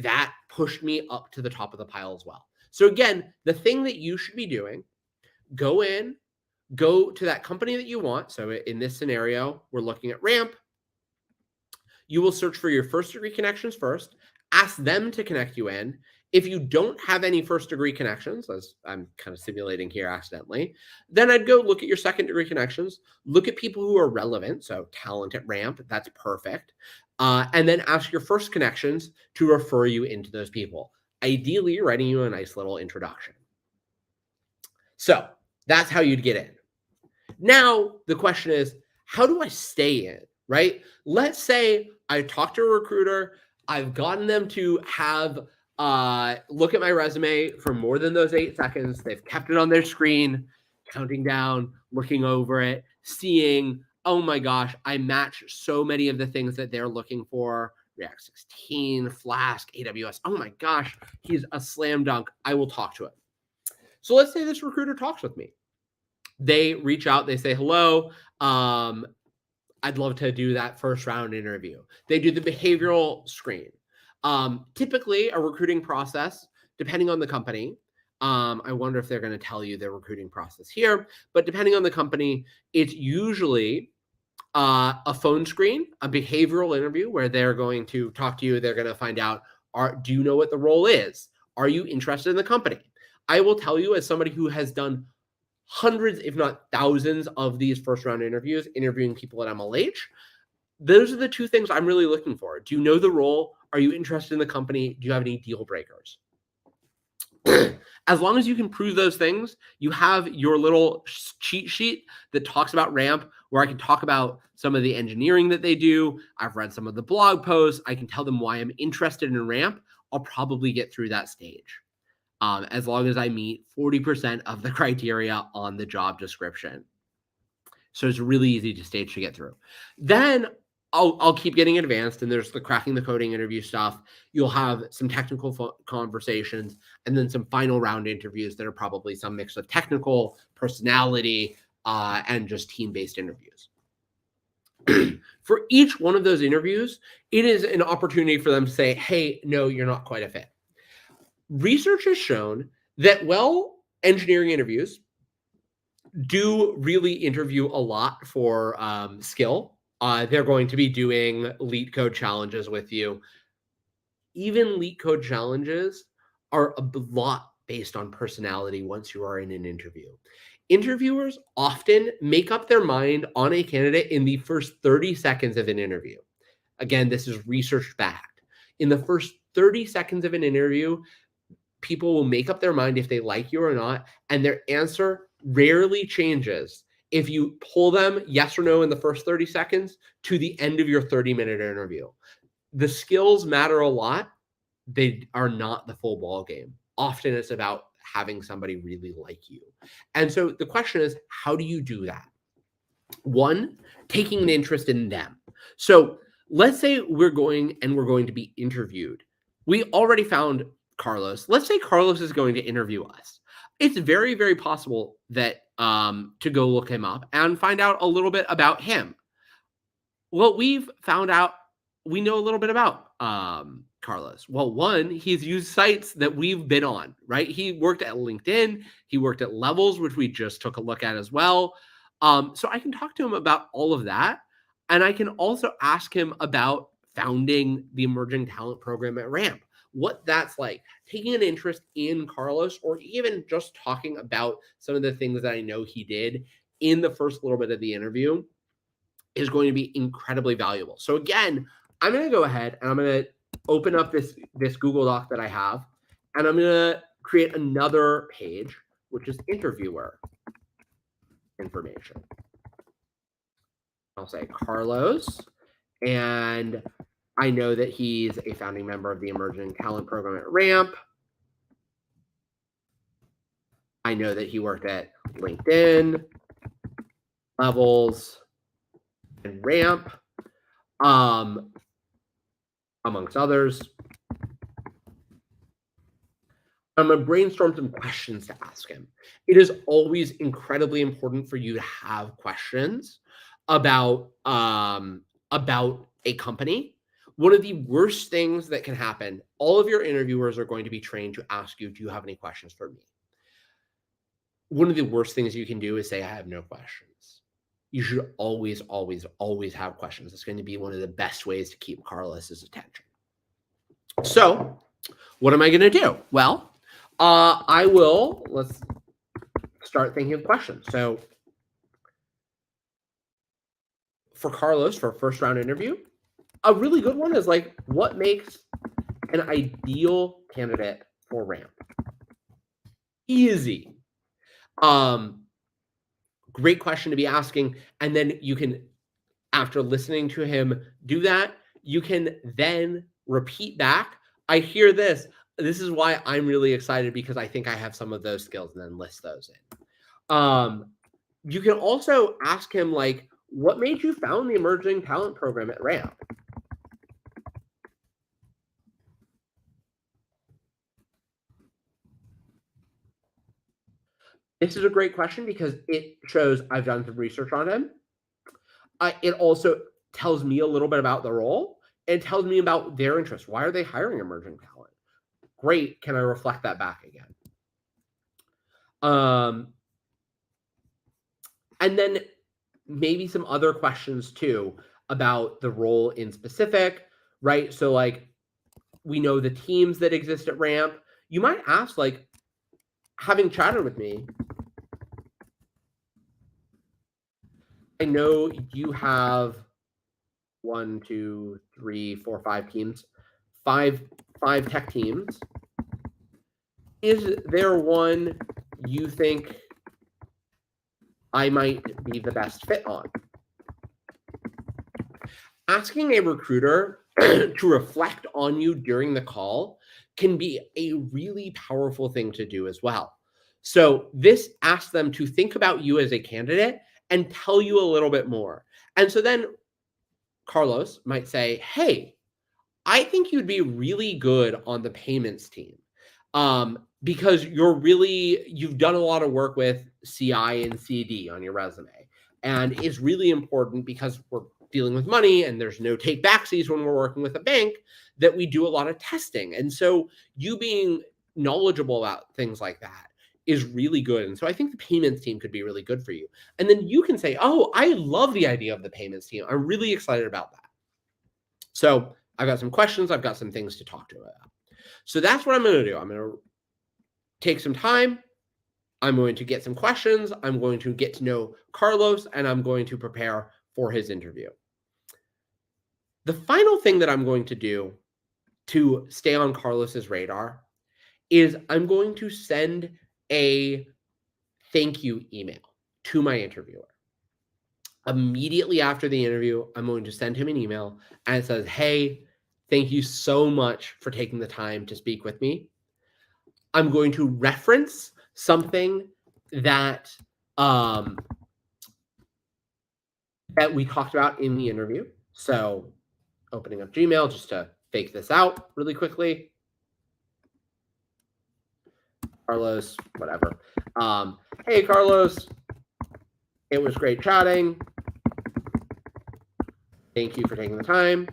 that pushed me up to the top of the pile as well. So again, the thing that you should be doing, go to that company that you want. So in this scenario, we're looking at Ramp. You will search for your first degree connections first, ask them to connect you in. If you don't have any first degree connections, as I'm kind of simulating here accidentally, then I'd go look at your second degree connections, look at people who are relevant. So talent at Ramp, that's perfect. And then ask your first connections to refer you into those people, ideally writing you a nice little introduction. So that's how you'd get in. Now, the question is, how do I stay in, right? Let's say I talked to a recruiter, I've gotten them to have look at my resume for more than those 8 seconds. They've kept it on their screen, counting down, looking over it, seeing, oh my gosh, I match so many of the things that they're looking for. React 16, Flask, AWS. Oh my gosh, he's a slam dunk. I will talk to him. So let's say this recruiter talks with me. They reach out, they say, hello, I'd love to do that first round interview. They do the behavioral screen. Typically, a recruiting process, depending on the company, I wonder if they're going to tell you their recruiting process here, but depending on the company, it's usually a phone screen, a behavioral interview where they're going to talk to you. They're going to find out, do you know what the role is? Are you interested in the company? I will tell you, as somebody who has done hundreds, if not thousands, of these first round interviews, interviewing people at MLH, those are the two things I'm really looking for. Do you know the role? Are you interested in the company? Do you have any deal breakers? As long as you can prove those things, you have your little cheat sheet that talks about Ramp, where I can talk about some of the engineering that they do. I've read some of the blog posts. I can tell them why I'm interested in Ramp. I'll probably get through that stage. As long as I meet 40% of the criteria on the job description. So it's really easy to stage to get through. Then I'll keep getting advanced, and there's the cracking the coding interview stuff. You'll have some technical conversations, and then some final round interviews that are probably some mix of technical, personality, and just team-based interviews. For each one of those interviews, it is an opportunity for them to say, hey, no, you're not quite a fit. Research has shown that engineering interviews do really interview a lot for skill. They're going to be doing leet code challenges with you. Even leet code challenges are a lot based on personality once you are in an interview. Interviewers often make up their mind on a candidate in the first 30 seconds of an interview. Again, this is research backed. In the first 30 seconds of an interview, people will make up their mind if they like you or not, and their answer rarely changes if you pull them yes or no in the first 30 seconds to the end of your 30-minute interview. The skills matter a lot. They are not the full ball game. Often it's about having somebody really like you. And so the question is, how do you do that? One, taking an interest in them. So let's say we're going to be interviewed. We already found Carlos. Let's say Carlos is going to interview us. It's very, very possible that to go look him up and find out a little bit about him. Well, we've found out we know a little bit about Carlos. Well, one, he's used sites that we've been on, right? He worked at LinkedIn. He worked at Levels, which we just took a look at as well. So I can talk to him about all of that. And I can also ask him about founding the Emerging Talent Program at Ramp, what that's like, taking an interest in Carlos, or even just talking about some of the things that I know he did in the first little bit of the interview is going to be incredibly valuable. So again, I'm going to go ahead and I'm going to open up this Google Doc that I have, and I'm going to create another page, which is interviewer information. I'll say Carlos, and I know that he's a founding member of the Emerging Talent Program at Ramp. I know that he worked at LinkedIn, Levels, and Ramp, amongst others. I'm going to brainstorm some questions to ask him. It is always incredibly important for you to have questions. about a company, one of the worst things that can happen, all of your interviewers are going to be trained to ask you, do you have any questions for me? One of the worst things you can do is say, I have no questions. You should always, always, always have questions. It's going to be one of the best ways to keep Carlos's attention. So what am I going to do? Well, let's start thinking of questions. So for Carlos, for a first round interview, a really good one is like, what makes an ideal candidate for ramp? Easy. Great question to be asking. And then you can, after listening to him do that, you can then repeat back. I hear this. This is why I'm really excited, because I think I have some of those skills, and then list those in. You can also ask him, like, what made you found the emerging talent program at Ramp? This is a great question because it shows I've done some research on him. It also tells me a little bit about the role. It tells me about their interest. Why are they hiring emerging talent? Great. Can I reflect that back again? And then maybe some other questions too about the role in specific, right? So like, we know the teams that exist at Ramp. You might ask, like, having chatted with me, I know you have 1, 2, 3, 4, 5 teams, five tech teams. Is there one you think I might be the best fit on? Asking a recruiter to reflect on you during the call can be a really powerful thing to do as well. So this asks them to think about you as a candidate and tell you a little bit more. And so then Carlos might say, hey, I think you'd be really good on the payments team, because you've done a lot of work with CI and CD on your resume. And it's really important, because we're dealing with money and there's no take backsies when we're working with a bank, that we do a lot of testing. And so you being knowledgeable about things like that is really good. And so I think the payments team could be really good for you. And then you can say, oh, I love the idea of the payments team. I'm really excited about that. So I've got some questions. I've got some things to talk to about. So that's what I'm going to do. I'm going to take some time. I'm going to get some questions. I'm going to get to know Carlos, and I'm going to prepare for his interview. The final thing that I'm going to do to stay on Carlos's radar is I'm going to send a thank you email to my interviewer. Immediately after the interview, I'm going to send him an email, and it says, hey, thank you so much for taking the time to speak with me. I'm going to reference something that that we talked about in the interview. So opening up Gmail just to fake this out really quickly. Carlos, whatever. Hey, Carlos, it was great chatting. Thank you for taking the time.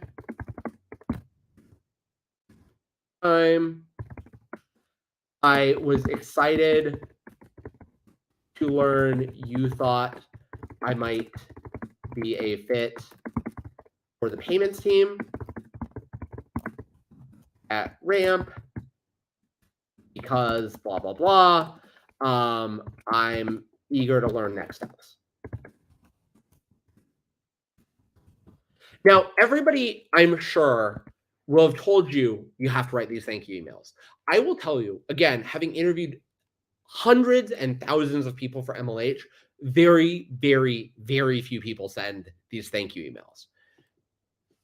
I was excited to learn you thought I might be a fit for the payments team at Ramp, because blah, blah, blah. I'm eager to learn next steps. Now, everybody, I'm sure, will have told you you have to write these thank you emails. I will tell you, again, having interviewed hundreds and thousands of people for MLH, very, very, very few people send these thank you emails.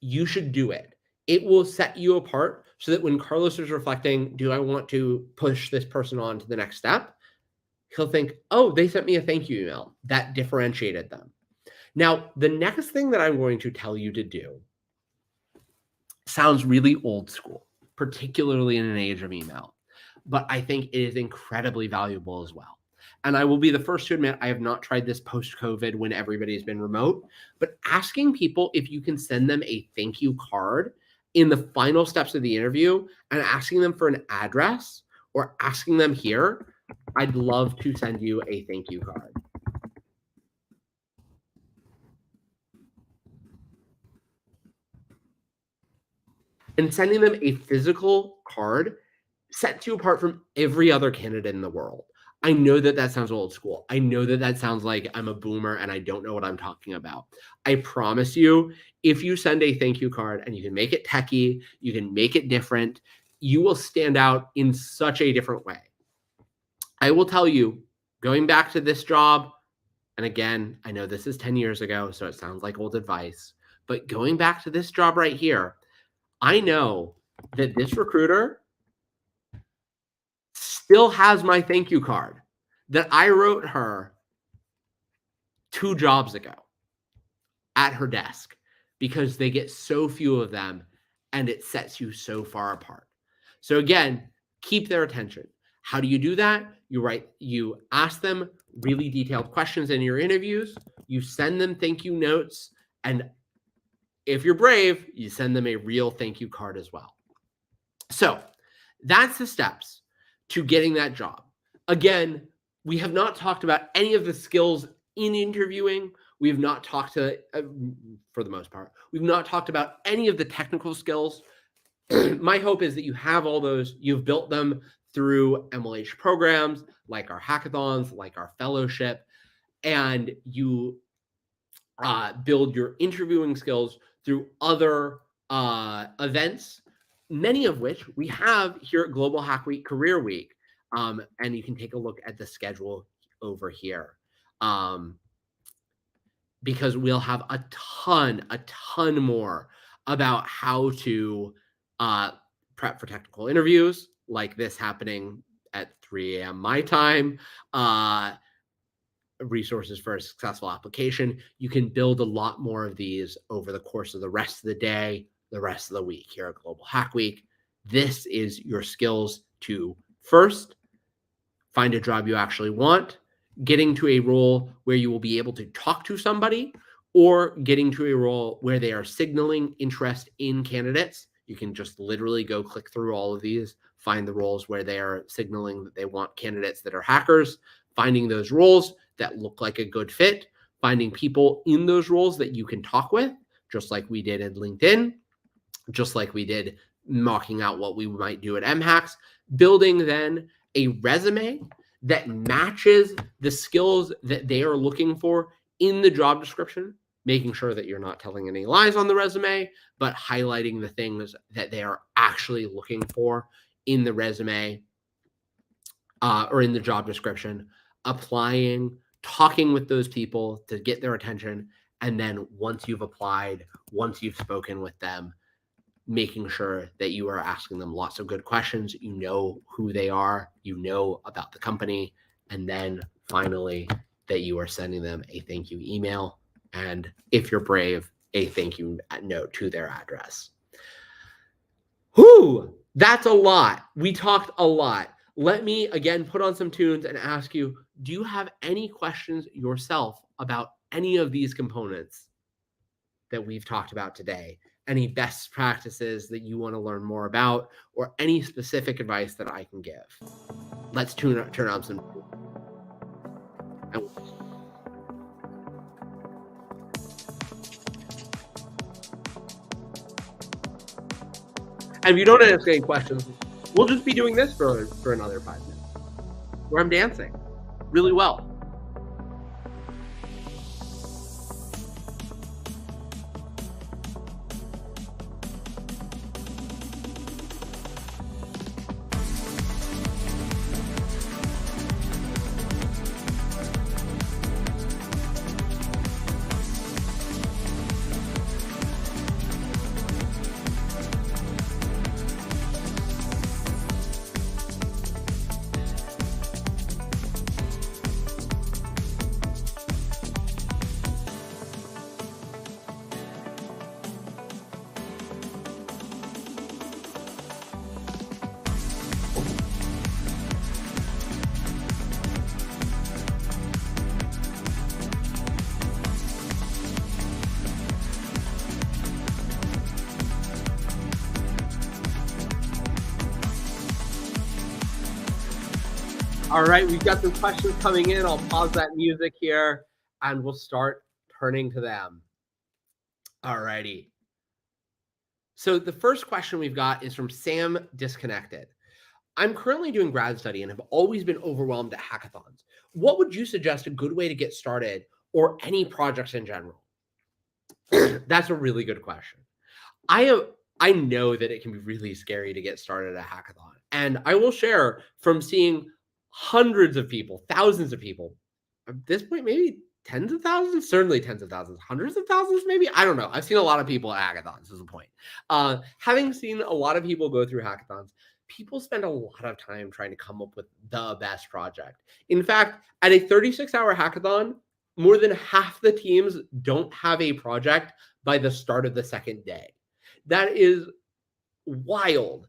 You should do it. It will set you apart, so that when Carlos is reflecting, do I want to push this person on to the next step? He'll think, oh, they sent me a thank you email. That differentiated them. Now, the next thing that I'm going to tell you to do sounds really old school, particularly in an age of email, but I think it is incredibly valuable as well. And I will be the first to admit I have not tried this post-COVID when everybody's been remote, but asking people if you can send them a thank you card in the final steps of the interview and asking them for an address or asking them here, I'd love to send you a thank you card. And sending them a physical card sets you apart from every other candidate in the world. I know that that sounds old school. I know that that sounds like I'm a boomer and I don't know what I'm talking about. I promise you, if you send a thank you card and you can make it techie, you can make it different, you will stand out in such a different way. I will tell you, going back to this job, and again, I know this is 10 years ago, so it sounds like old advice, but going back to this job right here, I know that this recruiter still has my thank you card that I wrote her 2 jobs ago at her desk because they get so few of them and it sets you so far apart. So again, keep their attention. How do you do that? You ask them really detailed questions in your interviews, you send them thank you notes, and if you're brave, you send them a real thank you card as well. So that's the steps to getting that job. Again, we have not talked about any of the skills in interviewing. We have not talked to, for the most part, we've not talked about any of the technical skills. My hope is that you have all those, you've built them through MLH programs, like our hackathons, like our fellowship, and you build your interviewing skills through other events, many of which we have here at Global Hack Week Career Week. And you can take a look at the schedule over here. Because we'll have a ton more about how to prep for technical interviews, like this happening at 3 a.m. my time, resources for a successful application. You can build a lot more of these over the course of the rest of the day, the rest of the week here at Global Hack Week. This is your skills to first find a job you actually want, getting to a role where you will be able to talk to somebody, or getting to a role where they are signaling interest in candidates. You can just literally go click through all of these, find the roles where they are signaling that they want candidates that are hackers, finding those roles that look like a good fit, finding people in those roles that you can talk with, just like we did in LinkedIn, just like we did mocking out what we might do at MHacks, building then a resume that matches the skills that they are looking for in the job description, making sure that you're not telling any lies on the resume, but highlighting the things that they are actually looking for in the resume or in the job description, applying, talking with those people to get their attention. And then once you've applied, once you've spoken with them, making sure that you are asking them lots of good questions. You know who they are, you know about the company, and then finally that you are sending them a thank you email. And if you're brave, a thank you note to their address. Whew, that's a lot. We talked a lot. Let me again put on some tunes and ask you, do you have any questions yourself about any of these components that we've talked about today? Any best practices that you want to learn more about, or any specific advice that I can give? Let's turn on some. And if you don't ask any questions, we'll just be doing this for another 5 minutes, where I'm dancing really well. All right, we've got some questions coming in. I'll pause that music here and we'll start turning to them. All righty. So the first question we've got is from Sam Disconnected. I'm currently doing grad study and have always been overwhelmed at hackathons. What would you suggest a good way to get started or any projects in general? That's a really good question. I know that it can be really scary to get started at a hackathon. And I will share from seeing hundreds of people, thousands of people, at this point, maybe tens of thousands, certainly tens of thousands, hundreds of thousands, maybe. I don't know. I've seen a lot of people at hackathons, is the point. Having seen a lot of people go through hackathons, people spend a lot of time trying to come up with the best project. In fact, at a 36-hour hackathon, more than half the teams don't have a project by the start of the second day. That is wild.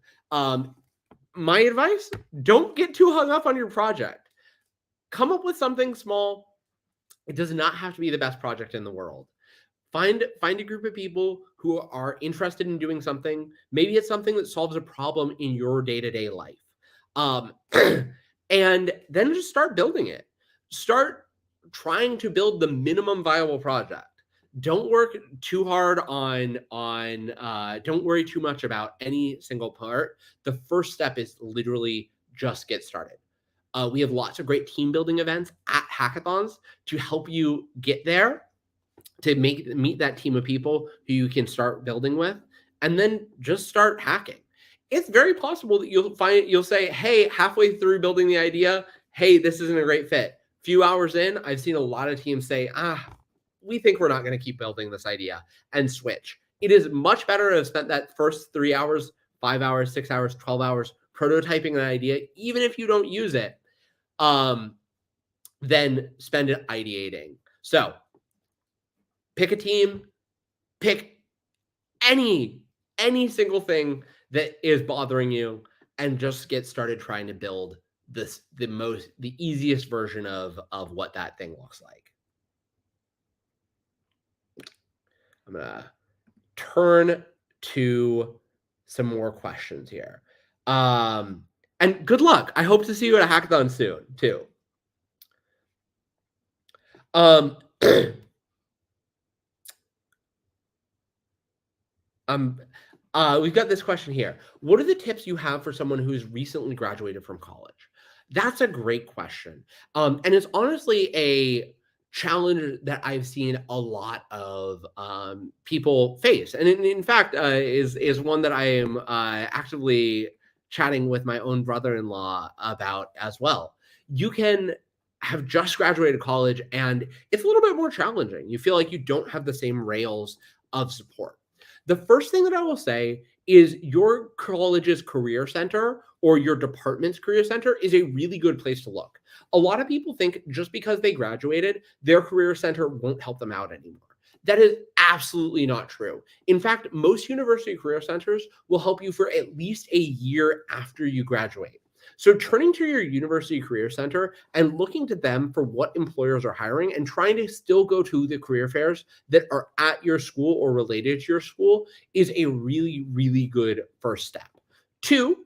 My advice, don't get too hung up on your project. Come up with something small. It does not have to be the best project in the world. Find a group of people who are interested in doing something. Maybe it's something that solves a problem in your day-to-day life. And then just start building it. Start trying to build the minimum viable project. Don't work too hard don't worry too much about any single part. The first step is literally just get started. We have lots of great team building events at hackathons to help you get there, to meet that team of people who you can start building with, and then just start hacking. It's very possible that you'll say, hey, halfway through building the idea, hey, this isn't a great fit. Few hours in, I've seen a lot of teams say, we think we're not going to keep building this idea, and switch. It is much better to have spent that first 3 hours, 5 hours, 6 hours, 12 hours prototyping an idea, even if you don't use it, then spend it ideating. So pick a team, pick any single thing that is bothering you, and just get started trying to build the easiest version of what that thing looks like. I'm gonna turn to some more questions here. And good luck. I hope to see you at a hackathon soon, too. We've got this question here. What are the tips you have for someone who's recently graduated from college? That's a great question. And it's honestly a challenge that I've seen a lot of people face. And in fact, is one that I am actively chatting with my own brother-in-law about as well. You can have just graduated college and it's a little bit more challenging. You feel like you don't have the same rails of support. The first thing that I will say is your college's career center or your department's career center is a really good place to look. A lot of people think just because they graduated, their career center won't help them out anymore. That is absolutely not true. In fact, most university career centers will help you for at least a year after you graduate. So turning to your university career center and looking to them for what employers are hiring and trying to still go to the career fairs that are at your school or related to your school is a really, really good first step. 2,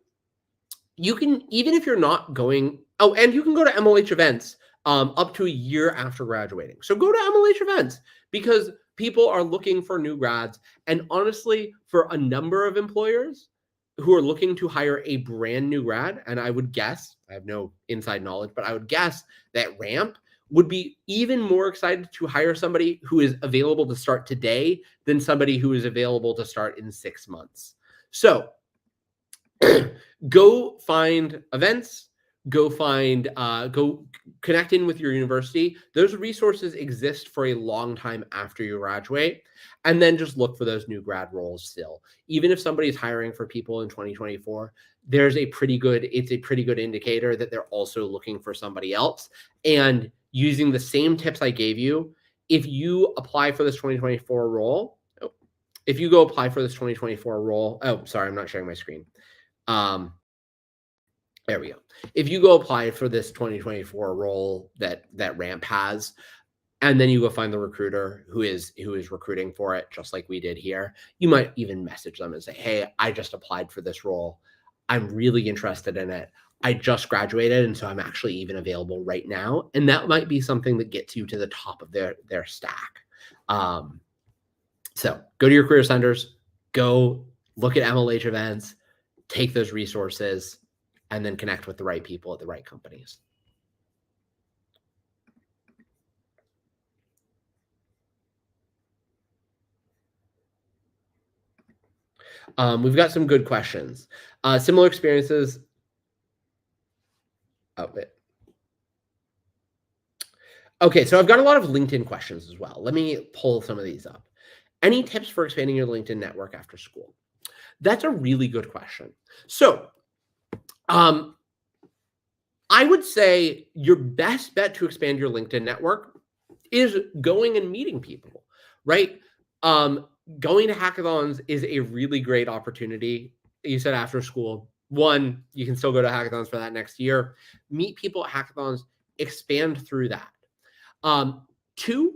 you can, even if you're not going, and you can go to MLH events up to a year after graduating. So go to MLH events because people are looking for new grads. And honestly, for a number of employers who are looking to hire a brand new grad, and I would guess, I have no inside knowledge, but I would guess that Ramp would be even more excited to hire somebody who is available to start today than somebody who is available to start in 6 months. So go find events, go connect in with your university. Those resources exist for a long time after you graduate. And then just look for those new grad roles still. Even if somebody's hiring for people in 2024, it's a pretty good indicator that they're also looking for somebody else. And using the same tips I gave you, if you apply for this 2024 role, if you go apply for this 2024 role, sorry, I'm not sharing my screen. There we go. If you go apply for this 2024 role that Ramp has, and then you go find the recruiter who is recruiting for it, just like we did here, you might even message them and say, hey, I just applied for this role. I'm really interested in it. I just graduated, and so I'm actually even available right now. And that might be something that gets you to the top of their stack. Um, so go to your career centers, go look at MLH events, take those resources, and then connect with the right people at the right companies. We've got some good questions. Similar experiences. Oh, wait. Okay, so I've got a lot of LinkedIn questions as well. Let me pull some of these up. Any tips for expanding your LinkedIn network after school? That's a really good question. So, um, I would say your best bet to expand your LinkedIn network is going and meeting people, right? Um, Going to hackathons is a really great opportunity. You said after school. One, you can still go to hackathons for that next year. Meet people at hackathons, expand through that. Two,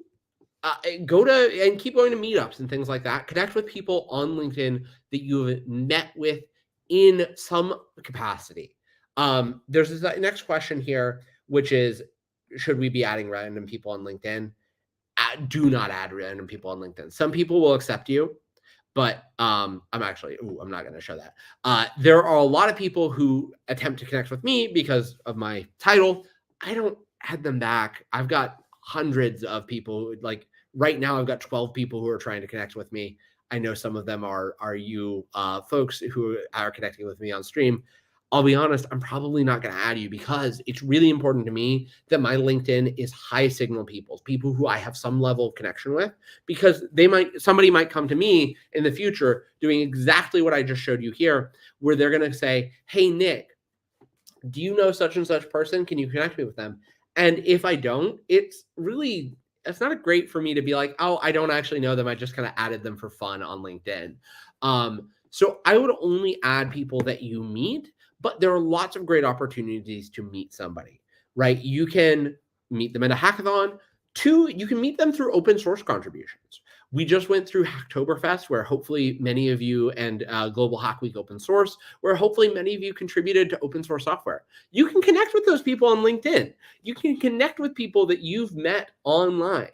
go to and keep going to meetups and things like that. Connect with people on LinkedIn that you've met with in some capacity. There's this next question here, which is, should we be adding random people on LinkedIn? Do not add random people on LinkedIn. Some people will accept you, but I'm not going to show that. There are a lot of people who attempt to connect with me because of my title. I don't add them back. I've got hundreds of people. Like right now, I've got 12 people who are trying to connect with me. I know some of them are you folks who are connecting with me on stream. I'll be honest, I'm probably not going to add you because it's really important to me that my LinkedIn is high signal people who I have some level of connection with, because somebody might come to me in the future doing exactly what I just showed you here, where they're going to say, hey, Nick, do you know such and such person? Can you connect me with them? And if I don't, it's not great for me to be like, oh, I don't actually know them. I just kind of added them for fun on LinkedIn. So I would only add people that you meet, but there are lots of great opportunities to meet somebody, right? You can meet them at a hackathon. Two, you can meet them through open source contributions. We just went through Hacktoberfest, where hopefully many of you, and Global Hack Week Open Source, where hopefully many of you contributed to open source software. You can connect with those people on LinkedIn. You can connect with people that you've met online.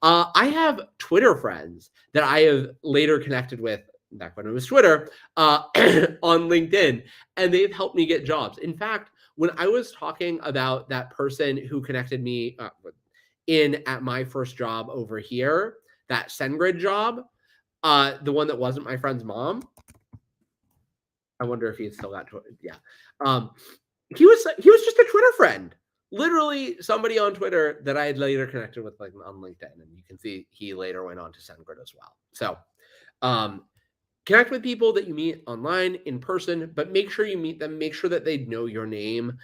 I have Twitter friends that I have later connected with back when it was Twitter, on LinkedIn, and they've helped me get jobs. In fact, when I was talking about that person who connected me at my first job over here, that SendGrid job, the one that wasn't my friend's mom. I wonder if he's still got Twitter. Yeah, he was just a Twitter friend. Literally somebody on Twitter that I had later connected with, like on LinkedIn, and you can see he later went on to SendGrid as well. So, connect with people that you meet online, in person, but make sure you meet them. Make sure that they know your name,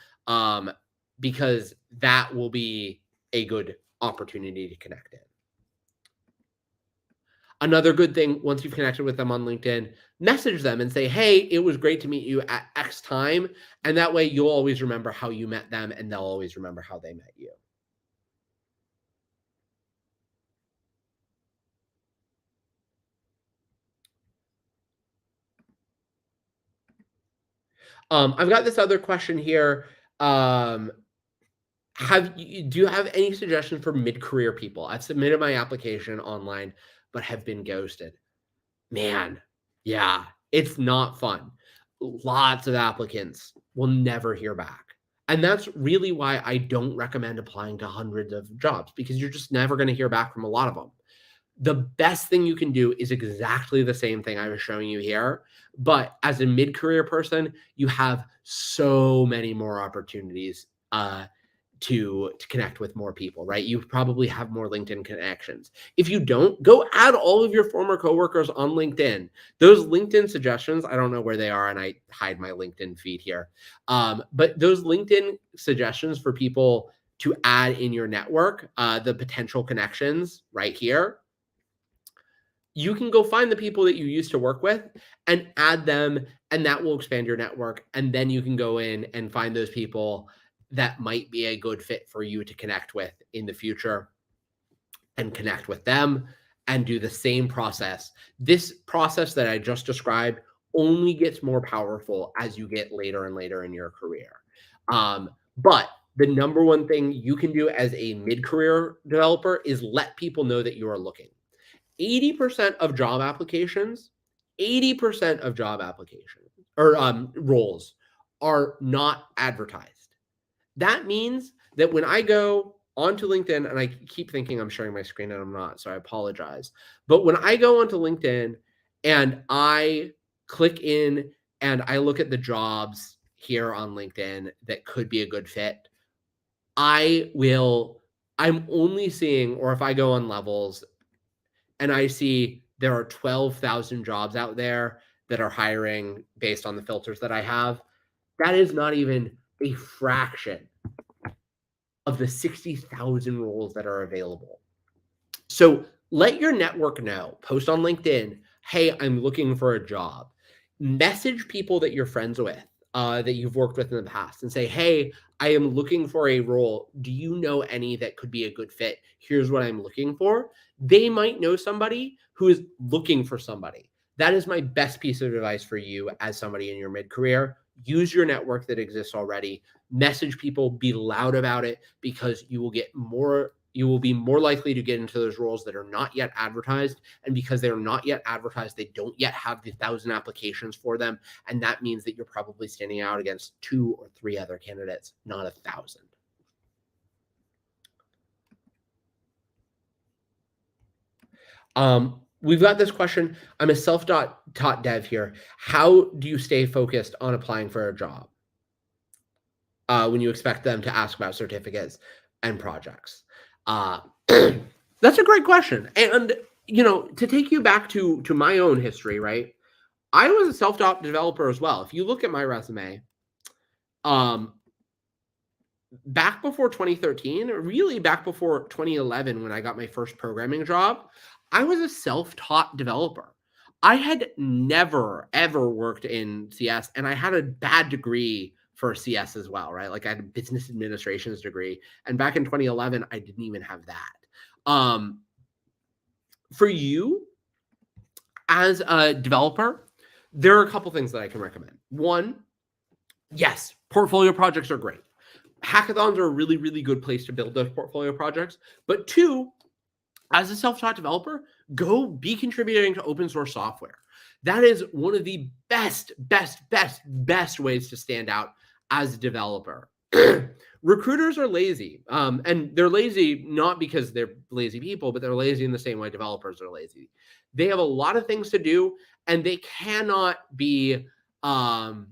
because that will be a good opportunity to connect in. Another good thing, once you've connected with them on LinkedIn, message them and say, hey, it was great to meet you at X time. And that way you'll always remember how you met them, and they'll always remember how they met you. I've got this other question here. Do you have any suggestions for mid-career people? I've submitted my application online, but have been ghosted. Man, yeah, it's not fun. Lots of applicants will never hear back. And that's really why I don't recommend applying to hundreds of jobs, because you're just never going to hear back from a lot of them. The best thing you can do is exactly the same thing I was showing you here. But as a mid-career person, you have so many more opportunities to connect with more people, right? You probably have more LinkedIn connections. If you don't, go add all of your former coworkers on LinkedIn. Those LinkedIn suggestions, I don't know where they are, and I hide my LinkedIn feed here. But those LinkedIn suggestions for people to add in your network, the potential connections right here, you can go find the people that you used to work with and add them, and that will expand your network. And then you can go in and find those people that might be a good fit for you to connect with in the future, and connect with them and do the same process. This process that I just described only gets more powerful as you get later and later in your career. But the number one thing you can do as a mid-career developer is let people know that you are looking. 80% of job applications, 80% of job applications or roles are not advertised. That means that when I go onto LinkedIn, and I keep thinking I'm sharing my screen and I'm not, so I apologize. But when I go onto LinkedIn and I click in and I look at the jobs here on LinkedIn that could be a good fit, I'm only seeing, or if I go on levels and I see there are 12,000 jobs out there that are hiring based on the filters that I have, that is not even a fraction of the 60,000 roles that are available. So let your network know, post on LinkedIn, hey, I'm looking for a job. Message people that you're friends with, that you've worked with in the past, and say, hey, I am looking for a role. Do you know any that could be a good fit? Here's what I'm looking for. They might know somebody who is looking for somebody. That is my best piece of advice for you as somebody in your mid-career. Use your network that exists already. Message people, be loud about it, because you will be more likely to get into those roles that are not yet advertised. And because they're not yet advertised, they don't yet have the 1,000 applications for them. And that means that you're probably standing out against 2 or 3 other candidates, not 1,000. We've got this question. I'm a self-taught dev here. How do you stay focused on applying for a job when you expect them to ask about certificates and projects? That's a great question. And, to take you back to my own history, right? I was a self-taught developer as well. If you look at my resume, back before 2013, really back before 2011, when I got my first programming job, I was a self-taught developer. I had never, ever worked in CS, and I had a bad degree for CS as well, right? Like I had a business administration's degree. And back in 2011, I didn't even have that. For you as a developer, there are a couple things that I can recommend. One, yes, portfolio projects are great. Hackathons are a really, really good place to build those portfolio projects. But two, as a self-taught developer, go be contributing to open source software. That is one of the best ways to stand out as a developer. Recruiters are lazy, and they're lazy not because they're lazy people, but they're lazy in the same way developers are lazy. They have a lot of things to do, and they cannot be, and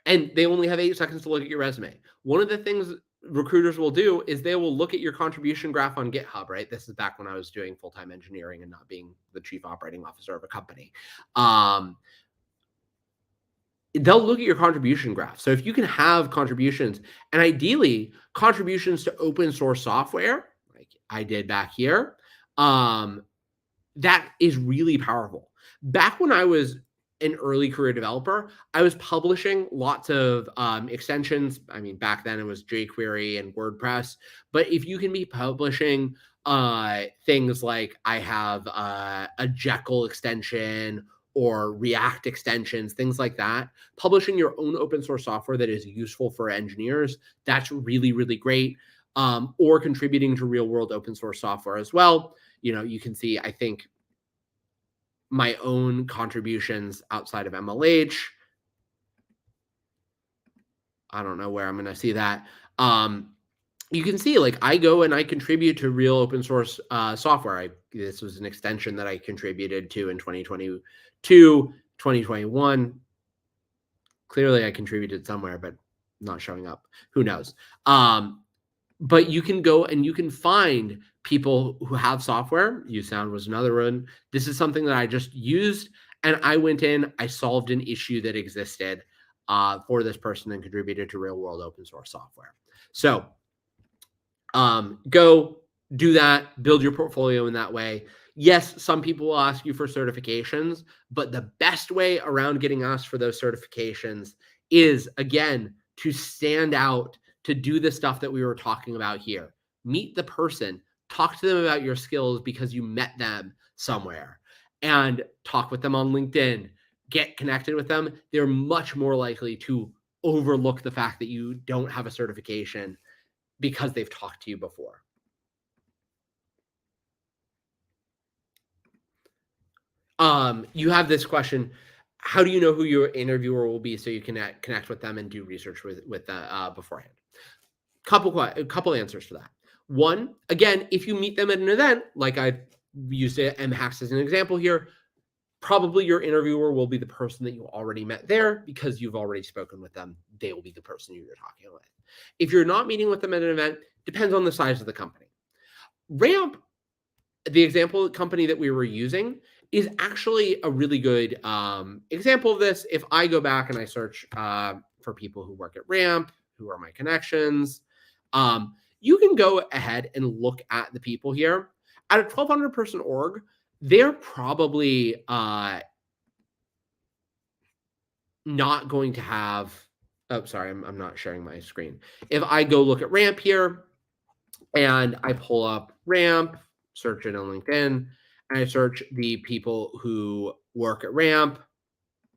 they only have 8 seconds to look at your resume. One of the things recruiters will do is they will look at your contribution graph on GitHub, right? This is back when I was doing full-time engineering and not being the chief operating officer of a company. They'll look at your contribution graph. So if you can have contributions, and ideally contributions to open source software, like I did back here, that is really powerful. Back when I was an early career developer, I was publishing lots of extensions. I mean, back then it was jQuery and WordPress. But if you can be publishing things like I have a Jekyll extension or React extensions, things like that, publishing your own open source software that is useful for engineers, that's really, really great. Or contributing to real world open source software as well. You can see, I think, my own contributions outside of MLH. I don't know where I'm going to see that. You can see, like, I go and I contribute to real open source software. This was an extension that I contributed to in 2022, 2021. Clearly I contributed somewhere, but not showing up. Who knows? But you can go and you can find people who have software. USound was another one. This is something that I just used, and I went in, I solved an issue that existed for this person and contributed to real world open source software. So go do that, build your portfolio in that way. Yes, some people will ask you for certifications, but the best way around getting asked for those certifications is, again, to stand out, to do the stuff that we were talking about here. Meet the person, talk to them about your skills because you met them somewhere, and talk with them on LinkedIn, get connected with them. They're much more likely to overlook the fact that you don't have a certification because they've talked to you before. You have this question: how do you know who your interviewer will be so you can connect with them and do research with beforehand? Couple answers for that. One, again, if you meet them at an event, like I used MHAX as an example here, probably your interviewer will be the person that you already met there because you've already spoken with them. They will be the person you're talking with. If you're not meeting with them at an event, depends on the size of the company. Ramp, the example company that we were using, is actually a really good example of this. If I go back and I search for people who work at Ramp, who are my connections, you can go ahead and look at the people here. At a 1,200 person org, they're probably not going to have, oh, sorry, I'm not sharing my screen. If I go look at Ramp here and I pull up Ramp, search it on LinkedIn, and I search the people who work at Ramp,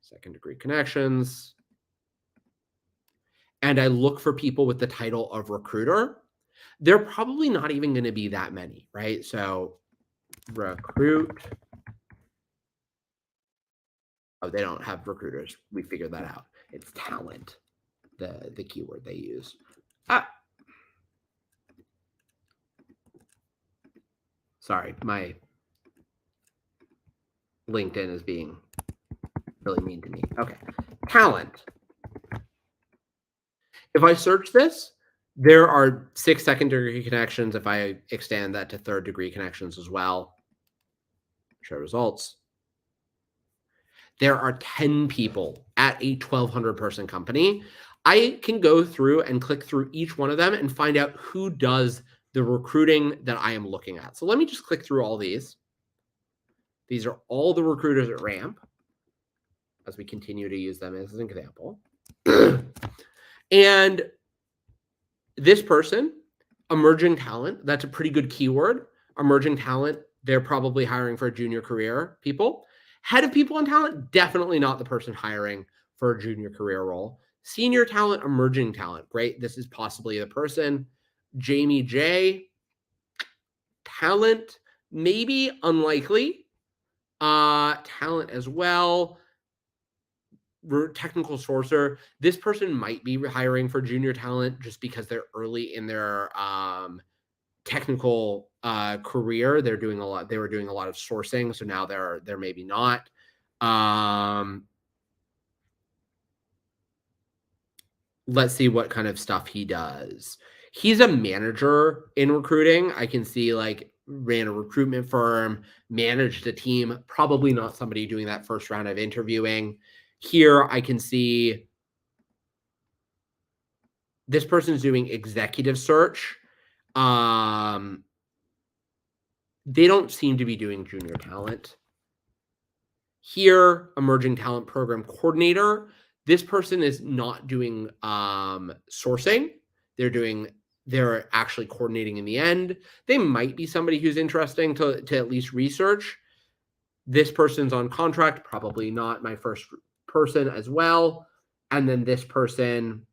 second degree connections, and I look for people with the title of recruiter, they're probably not even going to be that many, right? So recruit. Oh, they don't have recruiters. We figured that out. It's talent, the keyword they use. Sorry, my LinkedIn is being really mean to me. Okay, talent. If I search this, there are 6 second-degree connections. If I extend that to third-degree connections as well, show results. There are 10 people at a 1,200 person company. I can go through and click through each one of them and find out who does the recruiting that I am looking at. So let me just click through all these. These are all the recruiters at Ramp as we continue to use them as an example. And this person, emerging talent, that's a pretty good keyword. Emerging talent, they're probably hiring for junior career people. Head of people and talent, definitely not the person hiring for a junior career role. Senior talent, emerging talent, great. This is possibly the person. Jamie J, talent, maybe, unlikely. Talent as well. Technical sourcer, this person might be hiring for junior talent just because they're early in their technical career. They were doing a lot of sourcing, so now they're maybe not. Let's see what kind of stuff he does. He's a manager in recruiting. I can see like ran a recruitment firm, managed a team, probably not somebody doing that first round of interviewing. Here I can see this person's doing executive search. They don't seem to be doing junior talent. Here, emerging talent program coordinator. This person is not doing sourcing. They're actually coordinating in the end. They might be somebody who's interesting to at least research. This person's on contract, probably not my first person as well. And then this person,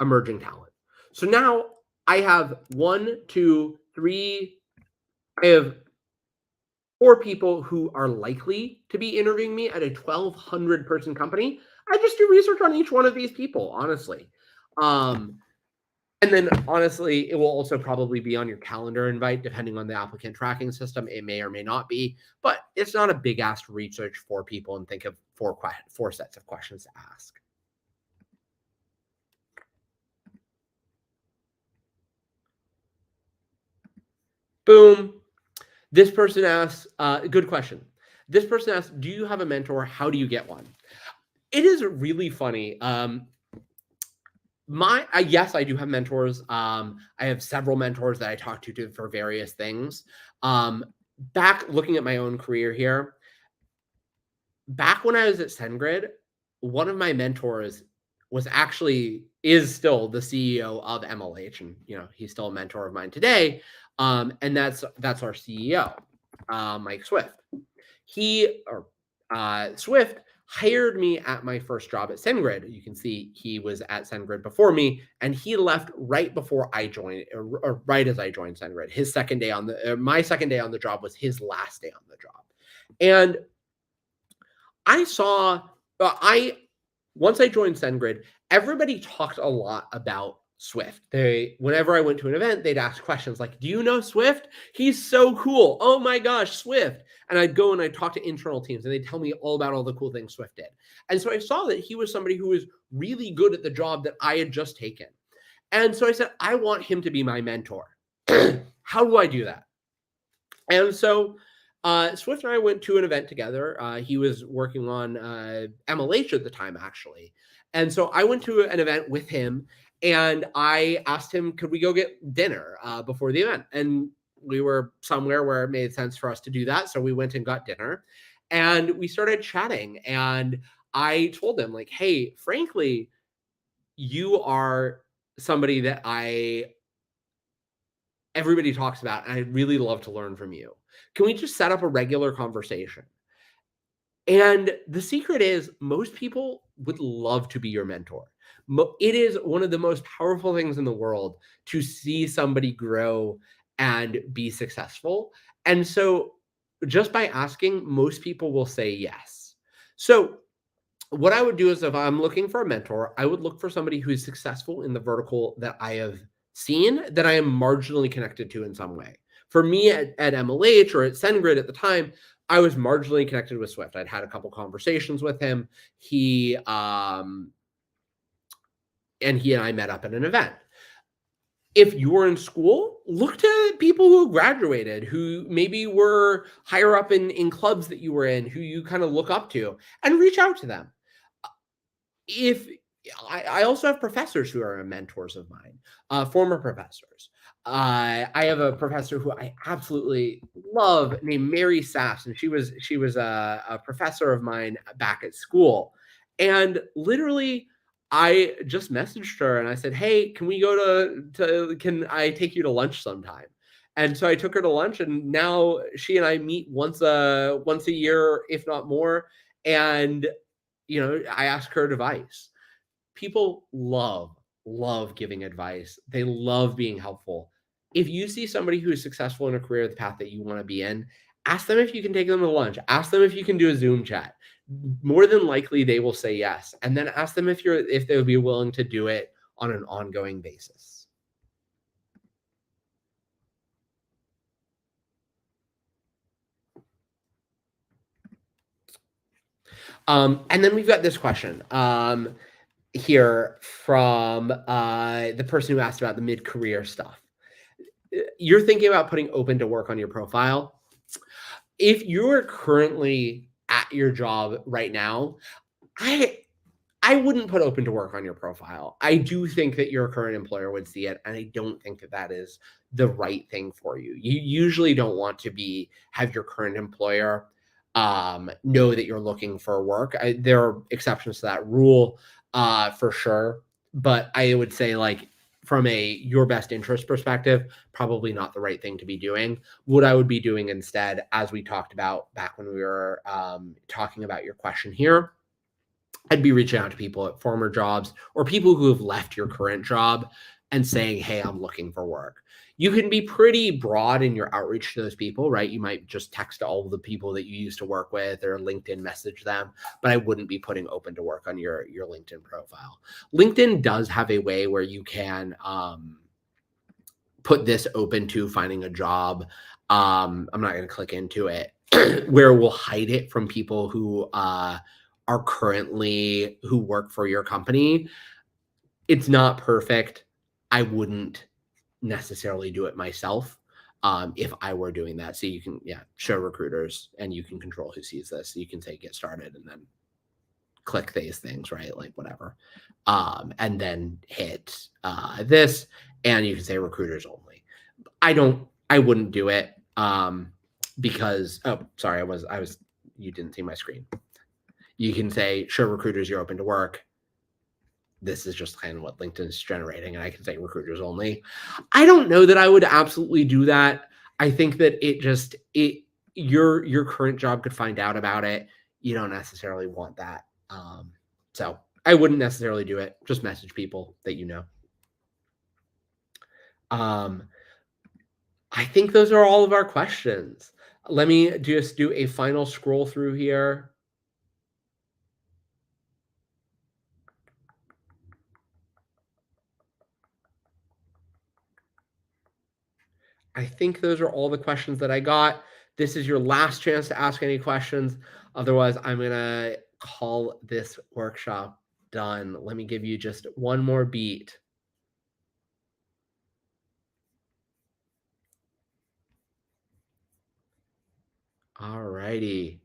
emerging talent. So now I have 1, 2, 3, I have 4 people who are likely to be interviewing me at a 1,200 person company. I just do research on each one of these people, honestly. And then honestly, it will also probably be on your calendar invite, depending on the applicant tracking system. It may or may not be, but it's not a big ask to research 4 people and think of 4 sets of questions to ask. Boom. This person asks, good question. This person asks, do you have a mentor? How do you get one? It is really funny. Yes, I do have mentors. I have several mentors that I talk to for various things. Back looking at my own career here, back when I was at SendGrid, one of my mentors is still the CEO of MLH, and he's still a mentor of mine today. And that's our CEO, Mike Swift. Swift hired me at my first job at SendGrid. You can see he was at SendGrid before me, and he left right before I joined, or right as I joined SendGrid. His second day on the, my second day on the job was his last day on the job. And I saw, once I joined SendGrid, everybody talked a lot about Swift. Whenever I went to an event, they'd ask questions like, do you know Swift? He's so cool. Oh my gosh, Swift. And I'd go and I'd talk to internal teams and they'd tell me all about all the cool things Swift did. And so I saw that he was somebody who was really good at the job that I had just taken. And so I said, I want him to be my mentor. How do I do that? And so Swift and I went to an event together. He was working on MLH at the time, actually. And so I went to an event with him and I asked him, could we go get dinner before the event? And we were somewhere where it made sense for us to do that. So we went and got dinner and we started chatting. And I told him, like, hey, frankly, you are somebody that everybody talks about, and I'd really love to learn from you. Can we just set up a regular conversation? And the secret is most people would love to be your mentor. It is one of the most powerful things in the world to see somebody grow and be successful. And so just by asking, most people will say yes. So what I would do is if I'm looking for a mentor, I would look for somebody who's successful in the vertical that I have seen, that I am marginally connected to in some way. For me at MLH or at SendGrid at the time, I was marginally connected with Swift. I'd had a couple conversations with him. He and I met up at an event. If you were in school, look to people who graduated, who maybe were higher up in clubs that you were in, who you kind of look up to, and reach out to them. If I also have professors who are mentors of mine, former professors. I have a professor who I absolutely love named Mary Sass, and she was a professor of mine back at school. And literally, I just messaged her and I said, hey, can we go can I take you to lunch sometime? And so I took her to lunch, and now she and I meet once a year, if not more. And I ask her advice. People love giving advice. They love being helpful. If you see somebody who is successful in a career path that you want to be in, ask them if you can take them to lunch. Ask them if you can do a Zoom chat. More than likely, they will say yes. And then ask them if they would be willing to do it on an ongoing basis. And then we've got this question here from the person who asked about the mid-career stuff. You're thinking about putting open to work on your profile. If you're currently at your job right now, I wouldn't put open to work on your profile. I do think that your current employer would see it, and I don't think that is the right thing for you. You usually don't want to have your current employer know that you're looking for work. There are exceptions to that rule for sure, but I would say, like, from your best interest perspective, probably not the right thing to be doing. What I would be doing instead, as we talked about back when we were talking about your question here, I'd be reaching out to people at former jobs or people who have left your current job and saying, hey, I'm looking for work. You can be pretty broad in your outreach to those people, right? You might just text all the people that you used to work with or LinkedIn message them, but I wouldn't be putting open to work on your LinkedIn profile. LinkedIn does have a way where you can put this open to finding a job. I'm not going to click into it, where we'll hide it from people who who work for your company. It's not perfect. I wouldn't necessarily do it myself if I were doing that. So you can show recruiters, and you can control who sees this. You can say get started and then click these things, right? Like whatever. And then hit this, and you can say recruiters only. I wouldn't do it because, oh, sorry, you didn't see my screen. You can say, show recruiters you're open to work. This is just kind of what LinkedIn is generating, and I can say recruiters only. I don't know that I would absolutely do that. I think that your current job could find out about it. you don't necessarily want that. So I wouldn't necessarily do it. Just message people that you know. I think those are all of our questions. Let me just do a final scroll through here. I think those are all the questions that I got. This is your last chance to ask any questions. Otherwise, I'm going to call this workshop done. Let me give you just one more beat. All righty.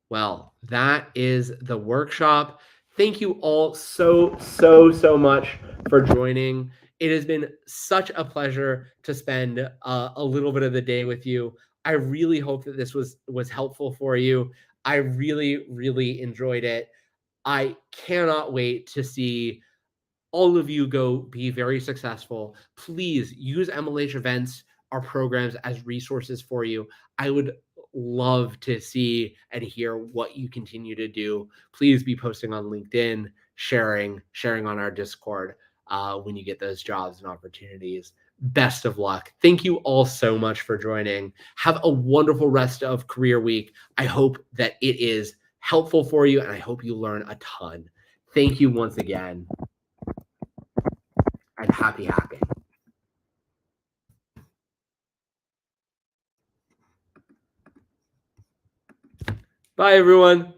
Well, that is the workshop. Thank you all so much for joining. It has been such a pleasure to spend a little bit of the day with you. I really hope that this was helpful for you. I really enjoyed it. I cannot wait to see all of you go be very successful. Please use MLH events, our programs, as resources for you. I would love to see and hear what you continue to do. Please be posting on LinkedIn, sharing on our Discord when you get those jobs and opportunities. Best of luck. Thank you all so much for joining. Have a wonderful rest of career week. I hope that it is helpful for you, and I hope you learn a ton. Thank you once again. And happy hacking. Bye, everyone.